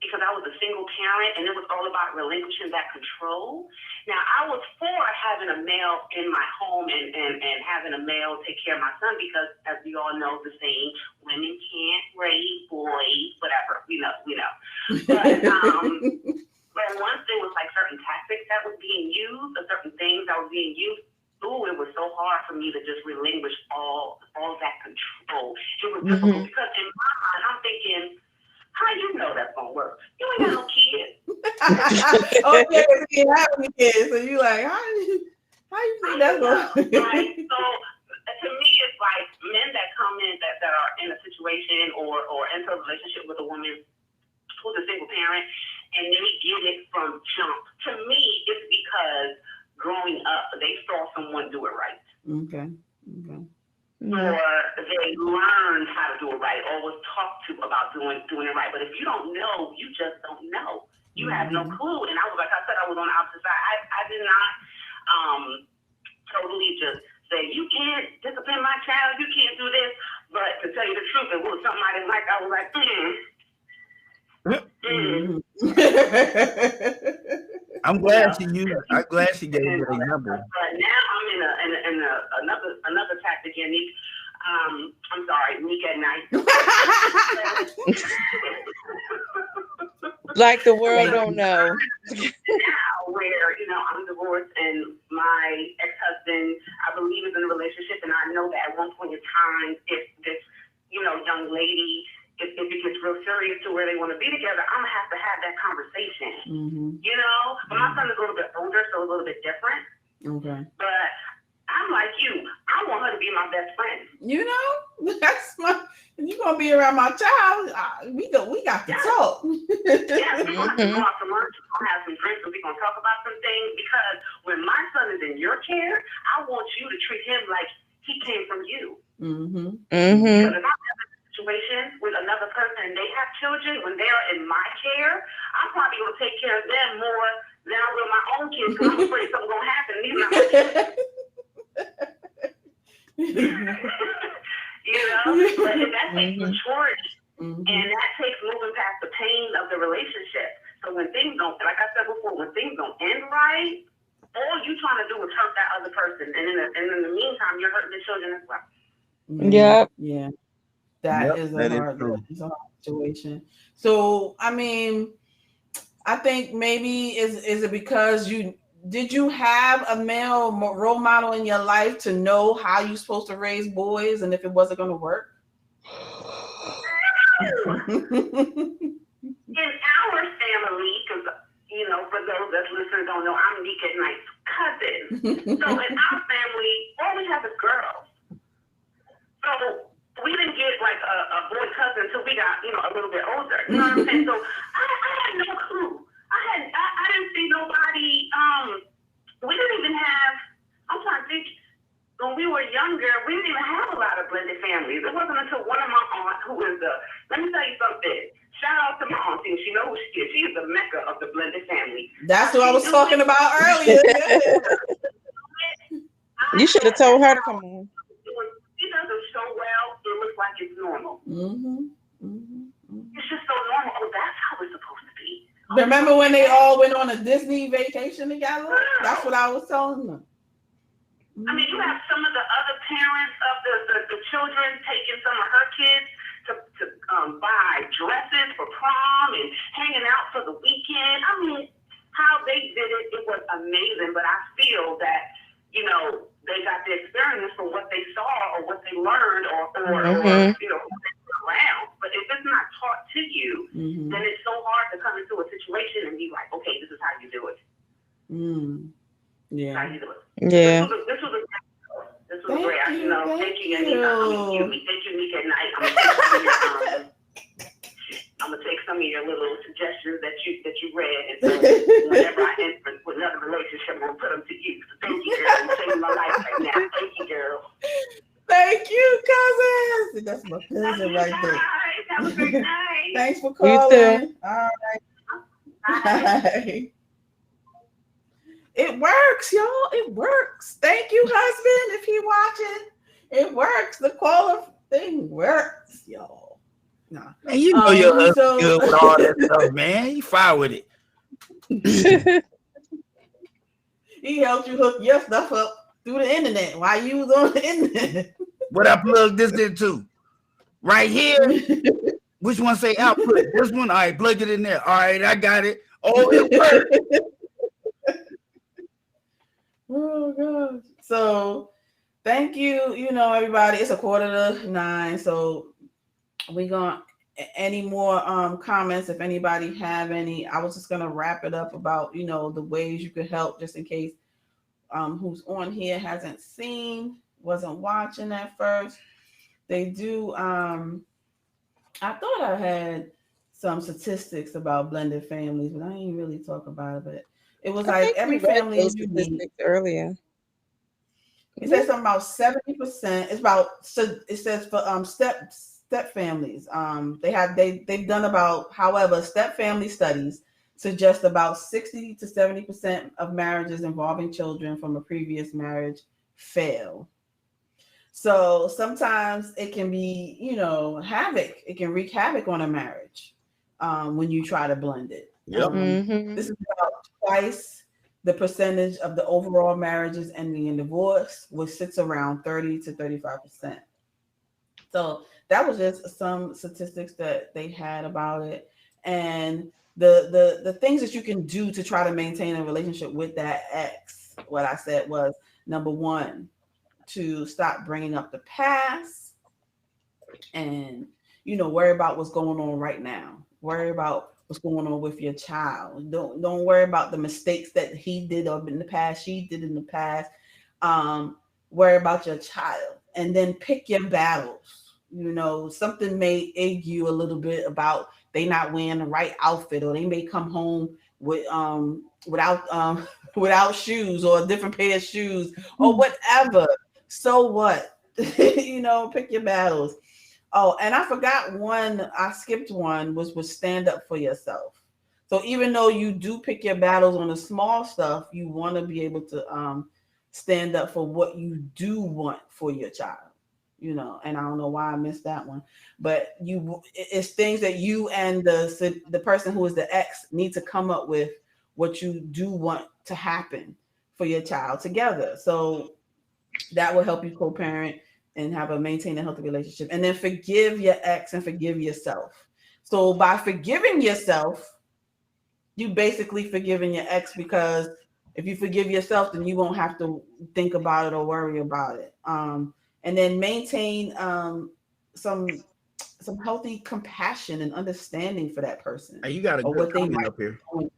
because I was a single parent and it was all about relinquishing that control. Now, I was for having a male in my home and having a male take care of my son because, as we all know, the saying, women can't raise boys, whatever, we know. But once there was like certain tactics that was being used, or certain things that were being used, it was so hard for me to just relinquish all that control. It was difficult because in my mind, I'm thinking, how you know that's gonna work? You ain't got no kids. Okay, because you didn't have any kids, so you like, how you think that's gonna work? Right? So to me, it's like men that come in that are in a situation or enter a relationship with a woman who's a single parent and they get it from jump. To me, it's because growing up, they saw someone do it right. Okay. Or they learned how to do it right, or was talked to about doing it right. But if you don't know, you just don't know. You have no clue. And I was, like I said, I was on the opposite side. I did not totally just say, you can't discipline my child, you can't do this. But to tell you the truth, it was something I didn't like. I was like, I'm glad she used. I'm glad she gave you the example. But now I'm in another tactic, and I'm sorry, Nick at night. Like the world don't know. Now, where I'm divorced, and my ex-husband, I believe, is in a relationship, and I know that at one point in time, if this young lady, if it gets real serious to where they want to be together, I'm gonna have to have that conversation. But my son is a little bit older, so a little bit different. Okay. But I'm like you. I want her to be my best friend. That's my. If you're gonna be around my child, we got to talk. Yeah, we're gonna have to go out to lunch. We're gonna have some drinks, and we're gonna talk about some things. Because when my son is in your care, I want you to treat him like he came from you. Because if I'm in a situation with another person and they have children, when they're in my care, I'm probably gonna take care of them more than I will my own kids because I'm afraid something's gonna happen. And these are not my kids. But that takes maturity, and that takes moving past the pain of the relationship. So when things don't, like I said before, when things don't end right, or you trying and in the meantime, you're hurting the children as well. Yep. Yeah. That is a hard situation. So, I mean, I think maybe is it because did you have a male role model in your life to know how you're supposed to raise boys and if it wasn't going to work? In our family, because for those that listen don't know, I'm Nika Knight's cousin. So in our family, all we have is girls. So we didn't get like a boy cousin until we got a little bit older. You know what I'm saying? So I had no clue. I didn't see nobody. We didn't even have. I'm trying to think. When we were younger, we didn't even have a lot of blended families. It wasn't until one of my aunts, who is let me tell you something. Shout out to my auntie. She knows who she is. She is the mecca of the blended family. That's what I was talking about earlier. You should have told her to come on. She does it so well, it looks like it's normal. It's just so normal. Oh, that's how it's supposed to be. Remember when they all went on a Disney vacation together? That's what I was telling them. I mean, you have some of the other parents of the children taking some of her kids to buy dresses for prom and hanging out for the weekend. I mean, how they did it was amazing. But I feel that, they got the experience from what they saw or what they learned or who they were around. But if it's not taught to you, then it's so hard to come into a situation and be like, okay, this is how you do it. Yeah. How you do it. Yeah. This was Thank great. you, Thank you, Anita. Thank you, Nika at night. I'm gonna take some of your little suggestions that you read, and so whenever I enter with another relationship, I'm gonna put them to use. So thank you, girl. You're saving my life right now. Thank you, girl. Thank you, cousin. That's my cousin right there. Have a great night. Thanks for calling. You too. All right. Bye. It works, y'all. It works. Thank you, husband, if he watching. It works. The caller thing works, y'all. Nah. Man, your husband's good with all that stuff, man. He fine with it. He helped you hook your stuff up through the internet while you was on the internet. What I plug this into? Right here. Which one say output? This one? All right, plug it in there. All right, I got it. Oh, it worked. Oh gosh. So thank you, everybody. It's 8:45. So we gonna any more comments if anybody have any. I was just gonna wrap it up about the ways you could help, just in case who's on here hasn't seen, wasn't watching at first. They do I thought I had some statistics about blended families, but I didn't really talk about it. But it was like every family is unique. Earlier. It says something about 70%. It's about, so it says for step families. They've done about, however, step family studies suggest about 60 to 70% of marriages involving children from a previous marriage fail. So sometimes it can be, havoc. It can wreak havoc on a marriage when you try to blend it. Yep. This is about twice the percentage of the overall marriages ending in divorce, which sits around 30 to 35%. So that was just some statistics that they had about it. And the things that you can do to try to maintain a relationship with that ex, what I said was, number one, to stop bringing up the past and, worry about what's going on right now. Worry about what's going on with your child. Don't worry about the mistakes that he did or in the past, she did in the past. Worry about your child, and then pick your battles. Something may ache you a little bit about they not wearing the right outfit, or they may come home with without shoes or a different pair of shoes or whatever. So what? Pick your battles. Oh, and I forgot one. I skipped one, was stand up for yourself. So even though you do pick your battles on the small stuff, you want to be able to stand up for what you do want for your child. And I don't know why I missed that one, but it's things that you and the person who is the ex need to come up with what you do want to happen for your child together. So That will help you co-parent and maintain a healthy relationship. And then forgive your ex and forgive yourself. So by forgiving yourself, you basically forgiving your ex, because if you forgive yourself, then you won't have to think about it or worry about it. And then maintain some healthy compassion and understanding for that person, Hey, you got a or good what they comment might up here. do.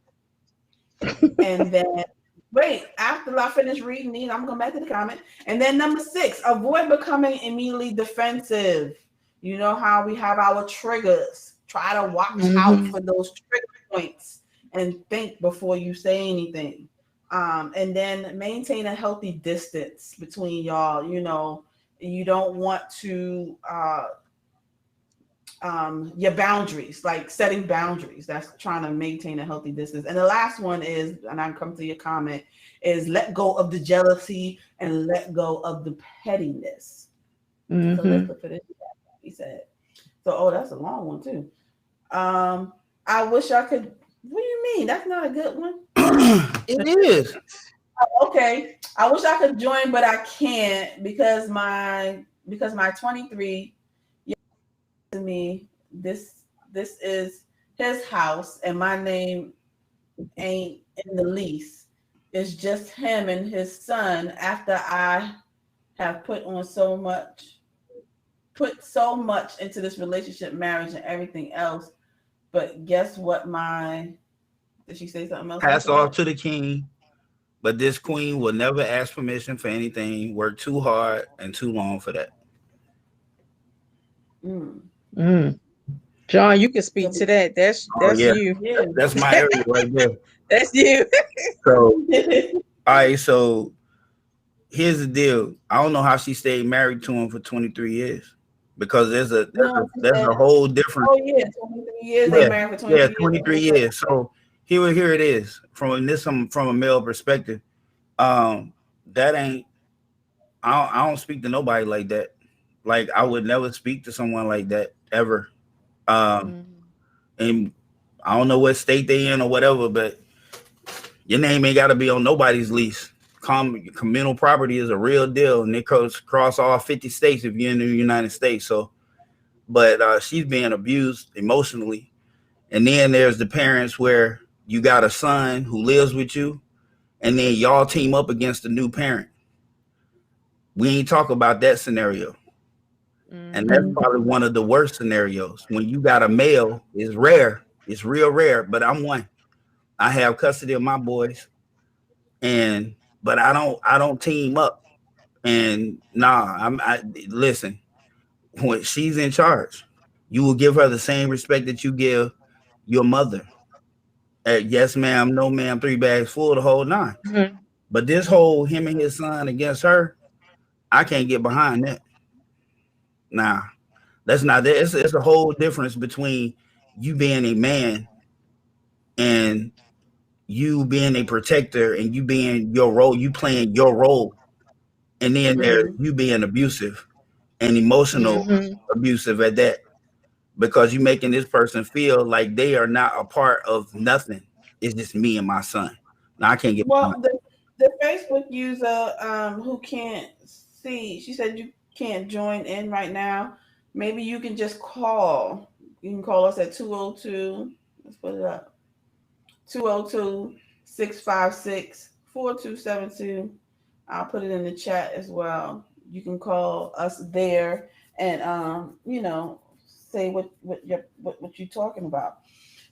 And then wait, after I finish reading these, I'm going back to the comment. And then number 6, avoid becoming immediately defensive. You know how we have our triggers. Try to watch out for those trigger points and think before you say anything. And then maintain a healthy distance between y'all. You know, you don't want to your boundaries, like setting boundaries. That's trying to maintain a healthy distance. And the last one is, and I come to your comment, is let go of the jealousy and let go of the pettiness. So let's look for this. He said. So, oh, that's a long one too. I wish I could. What do you mean? That's not a good one. It is. Okay. I wish I could join, but I can't because my 23 to me, this is his house and my name ain't in the lease. It's just him and his son after I have put so much into this relationship, marriage, and everything else. But guess what? Did she say something else? Pass off to the king, but this queen will never ask permission for anything. Work too hard and too long for that. John, you can speak to that. That's you. Yeah. That's my area right there. That's you. So, all right. So here's the deal. I don't know how she stayed married to him for 23 years, because there's a whole different. Oh yeah, 23 years. They married for 23 years. Yeah, 23 years. So here it is from a male perspective. That ain't. I don't speak to nobody like that. Like, I would never speak to someone like that ever. And I don't know what state they in or whatever, but your name ain't got to be on nobody's lease. Communal property is a real deal, and it goes across all 50 states if you're in the United States. So, but she's being abused emotionally. And then there's the parents where you got a son who lives with you, and then y'all team up against the new parent. We ain't talk about that scenario. And that's probably one of the worst scenarios. When you got a male, it's rare. It's real rare, but I'm one. I have custody of my boys, but I don't team up. And listen, when she's in charge, you will give her the same respect that you give your mother. Yes, ma'am, no, ma'am, 3 bags full, the whole 9. But this whole him and his son against her, I can't get behind that. Nah, that's not there. It's a whole difference between you being a man and you being a protector and you being your role, you playing your role. And then there's you being abusive and emotional abusive at that, because you're making this person feel like they are not a part of nothing. It's just me and my son. Now I can't get behind. The Facebook user who can't see, she said you can't join in right now. Maybe you can just call. You can call us at 202. Let's put it up. 202-656-4272. I'll put it in the chat as well. You can call us there and say what you're talking about.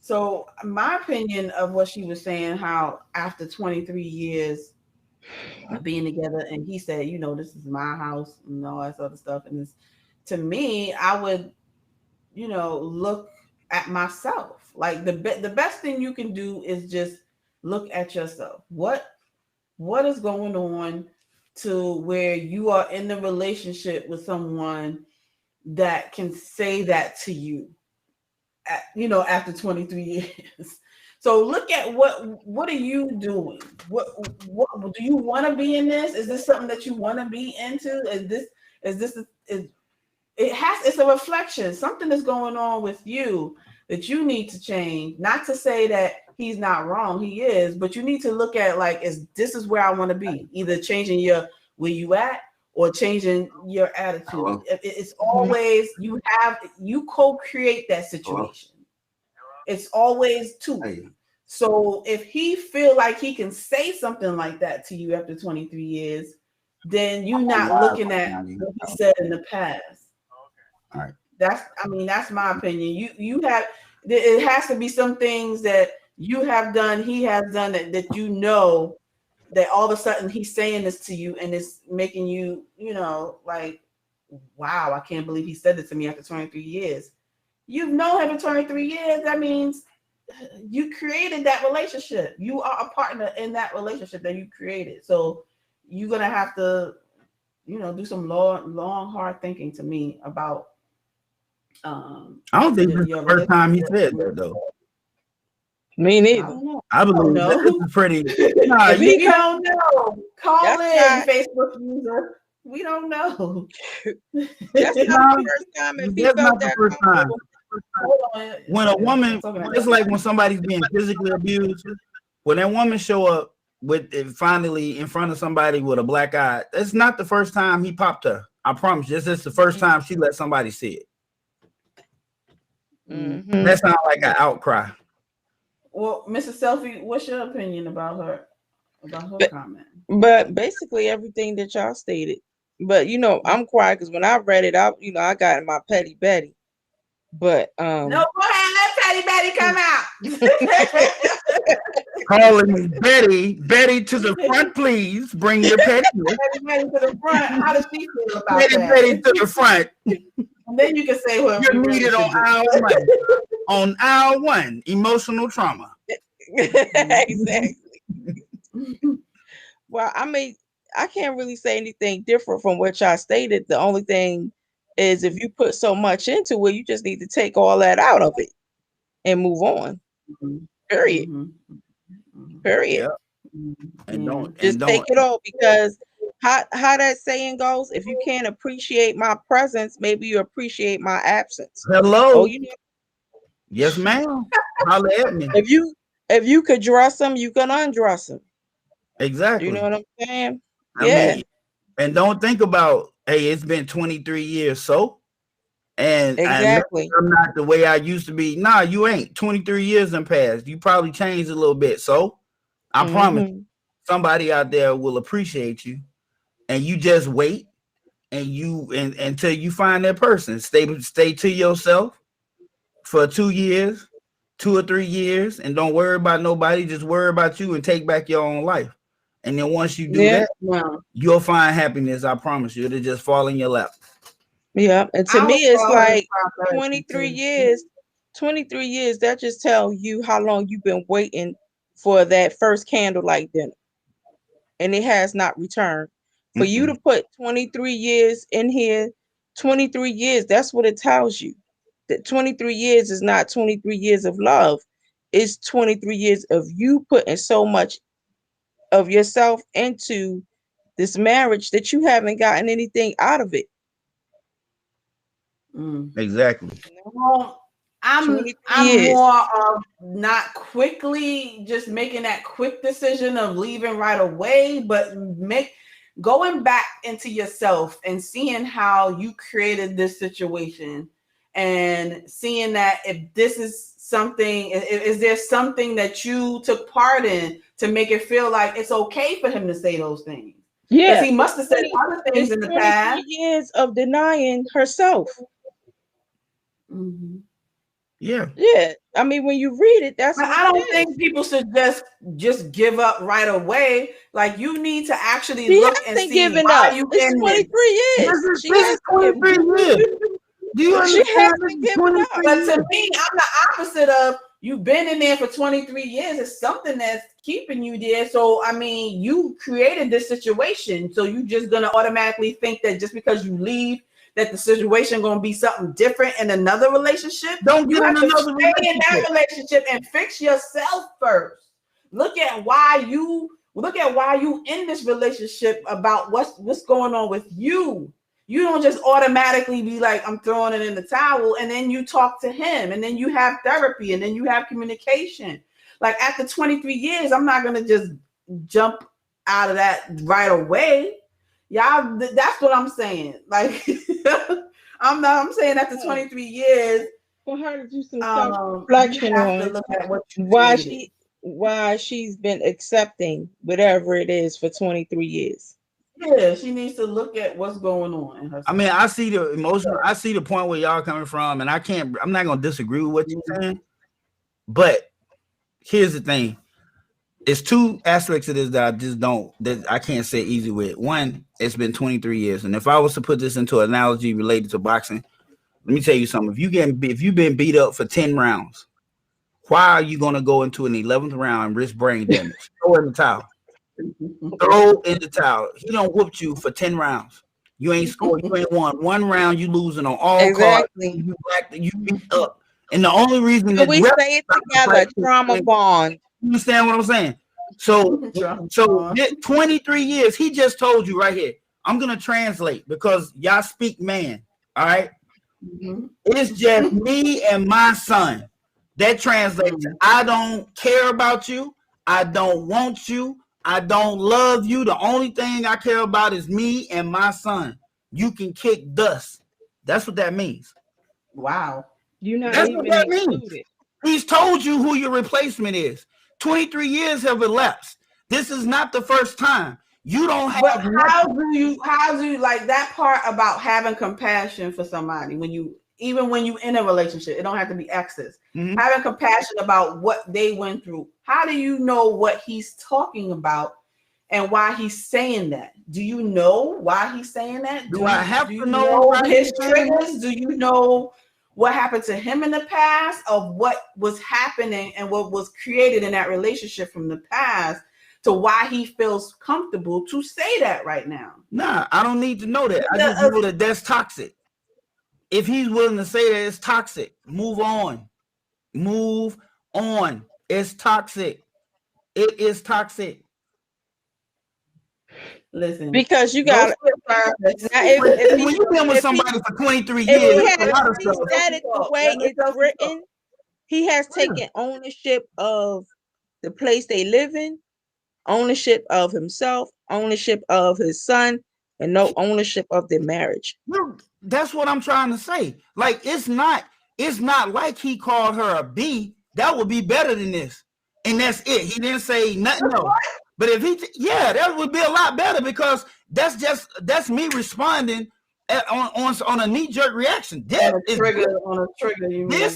So my opinion of what she was saying, how after 23 years of being together, and he said, this is my house and all that other stuff. And to me, I would, look at myself. Like the best thing you can do is just look at yourself. What is going on to where you are in the relationship with someone that can say that to you, after 23 years. So look at what are you doing? What do you want to be in this? Is this something that you want to be into? It's a reflection. Something is going on with you that you need to change. Not to say that he's not wrong, he is, but you need to look at this is where I want to be. Either changing where you at, or changing your attitude. Hello? It's always you co-create that situation. It's always two. Hey. So if he feel like he can say something like that to you after 23 years, then you're not looking at what he said in the past. All right. That's my opinion. You have, it has to be some things that you have done, he has done that you know that all of a sudden he's saying this to you and it's making you, like, wow, I can't believe he said this to me after 23 years. You've known him for 23 years. That means you created that relationship. You are a partner in that relationship that you created. So you're going to have to, do some long, hard thinking to me about. I don't think this is the first time he said that, though. Me neither. I believe this is pretty. Nah, we don't know. Call in, Facebook user. We don't know. That's not the first time. If he felt that first time. When a woman, it's like when somebody's being physically abused. When that woman show up with it finally in front of somebody with a black eye, that's not the first time he popped her. I promise you, this is the first time she let somebody see it. Mm-hmm. That sounds like an outcry. Well, Mrs. Selfie, what's your opinion about her comment? But basically everything that y'all stated. But I'm quiet because when I read it out, I got in my petty Betty. But no, go ahead, let Petty Betty come out. Calling me Betty to the front, please. Bring your petty. Betty to the front. How does she feel about that? Betty to the front. And then you can say what you're needed on aisle 1. On aisle 1, emotional trauma. Exactly. Well, I can't really say anything different from what y'all stated. The only thing is if you put so much into it, you just need to take all that out of it and move on. Period. Period. Yep. And don't take it all, because how that saying goes, if you can't appreciate my presence, maybe you appreciate my absence. Hello. Yes, ma'am. Holla at me. If you could dress them, you can undress them. Exactly. You know what I'm saying? I mean, and don't think about, hey, it's been 23 years, so. And exactly. I'm not the way I used to be. Nah, you ain't. 23 years in past. You probably changed a little bit. So I promise you, somebody out there will appreciate you. And you just wait and until you find that person. Stay to yourself for 2 years, 2 or 3 years, and don't worry about nobody. Just worry about you and take back your own life. And then once you do that, you'll find happiness. I promise you. It'll just fall in your lap. Yeah. And to me, it's like 23 years. 23 years, that just tells you how long you've been waiting for that first candlelight dinner. And it has not returned. For you to put 23 years in here, 23 years, that's what it tells you. That 23 years is not 23 years of love. It's 23 years of you putting so much of yourself into this marriage that you haven't gotten anything out of it. Exactly. Well, I'm more of not quickly just making that quick decision of leaving right away, but going back into yourself and seeing how you created this situation and seeing that if this is something, is there something that you took part in to make it feel like it's okay for him to say those things? Yeah, because he must have said other things in the past. Years of denying herself. Yeah. I mean, when you read it, that's. I don't think people should just give up right away. Like, you need to actually look and see why you in 23 years. She has 23 years. She hasn't given up. But to me, I'm the opposite of you've been in there for 23 years. It's something that's keeping you there. So, I mean, you created this situation. So you're just going to automatically think that just because you leave, that the situation going to be something different in another relationship. You have to stay in that relationship and fix yourself first. Look at why you in this relationship, about what's going on with you. You don't just automatically be like, I'm throwing it in the towel, and then you talk to him, and then you have therapy, and then you have communication. Like, after 23 years, I'm not going to just jump out of that right away. Y'all, that's what I'm saying. Like, I'm saying after 23 years, For her to do some you self-reflection have to on look at what you created. why she's been accepting whatever it is for 23 years. Yeah, she needs to look at what's going on in her. I mean, I see the emotional. I see the point where y'all coming from, and I'm not gonna disagree with what you're saying. But here's the thing: it's two aspects of this that I can't say easy with. One, it's been 23 years, and if I was to put this into an analogy related to boxing, let me tell you something. If you've been beat up for 10 rounds, why are you gonna go into an 11th round and risk brain damage? Throw in the towel. Throw in the towel. He don't whoop you for 10 rounds. You ain't scored. You ain't won. One round, you losing on all cards. You beat up. And the only reason that we say it together, trauma bond. You understand what I'm saying? So 23 years, he just told you right here. I'm gonna translate because y'all speak man. All right. It's just me and my son. That translates. I don't care about you. I don't want you. I don't love you. The only thing I care about is me and my son. You can kick dust. That's what that means. Wow. That's what that means. He's told you who your replacement is. 23 years have elapsed. This is not the first time. You don't have. But how do you like that part about having compassion for somebody when you in a relationship? It don't have to be exes. Having compassion about what they went through. How do you know what he's talking about and why he's saying that? Do you know why he's saying that? Do I have to know his triggers? Do you know what happened to him in the past, of what was happening and what was created in that relationship from the past to why he feels comfortable to say that right now? Nah, I don't need to know that. I just know that that's toxic. If he's willing to say that it's toxic, move on. Move on. It's toxic. It is toxic. Listen, because you got when you've been with somebody for 23 years, he said it the way it's written. He has taken ownership of the place they live in, ownership of himself, ownership of his son, and no ownership of their marriage. That's what I'm trying to say. Like, it's not like he called her a B. That would be better than this. And that's it. He didn't say nothing else. But if that would be a lot better, because that's me responding on a knee-jerk reaction. This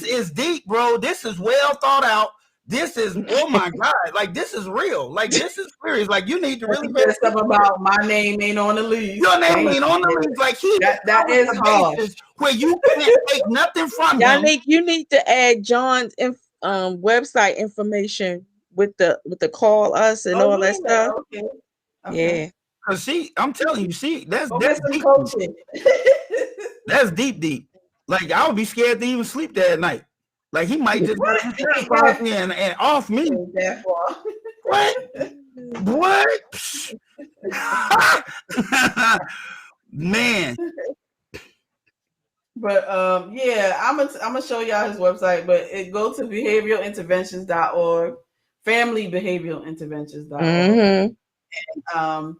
is deep, bro. This is well thought out. This is, oh my God, like, this is real. Like, this is serious. Like, you need to really say something about my name ain't on the lease. Your name ain't on the lease. Like, that is hard. Where you can't take nothing from him. You need to add John's website information with the call us and all that stuff. Okay. Yeah. Cause I'm telling you, that's deep. Coaching. That's deep. Like, I would be scared to even sleep that night. Like, he might just and off me. What? Man. But I'm gonna show y'all his website, but go to behavioralinterventions.org, familybehavioralinterventions.org. And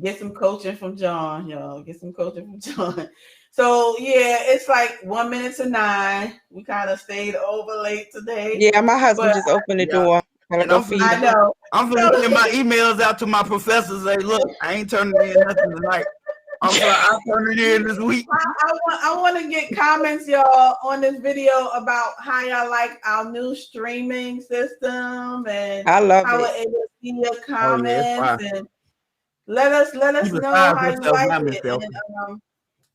get some coaching from John, y'all. Get some coaching from John. So yeah, it's like 1 minute to 9. We kind of stayed over late today. Yeah, my husband just opened the door. I know. I'm gonna get my emails out to my professors. Say, look, I ain't turning in nothing tonight. I'm sorry, I'll turn it in this week. I want to get comments, y'all, on this video about how y'all like our new streaming system, and I love how we're able to see your comments, and let us know how you like it. And,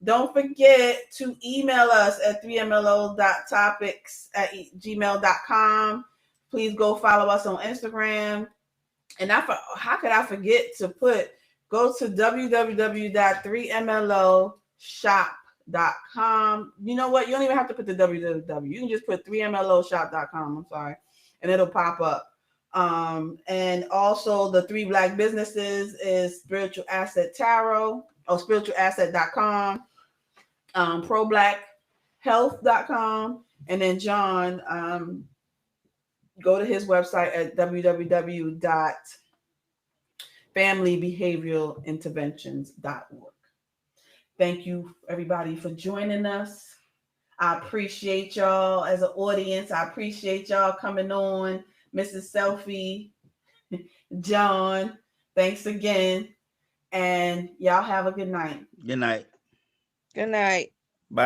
don't forget to email us at 3mlo.topics@gmail.com. Please go follow us on Instagram. And how could I forget to go to www.3mloshop.com. You know what? You don't even have to put the www. You can just put 3mloshop.com. I'm sorry. And it'll pop up. And also the 3 Black businesses is Spiritual Asset Tarot or spiritualasset.com, problackhealth.com. And then John, go to his website at www.familybehavioralinterventions.org. familybehavioralinterventions.org. Thank you, everybody, for joining us. I appreciate y'all as an audience. I appreciate y'all coming on. Mrs. Selfie, John, thanks again. And y'all have a good night. Good night. Good night.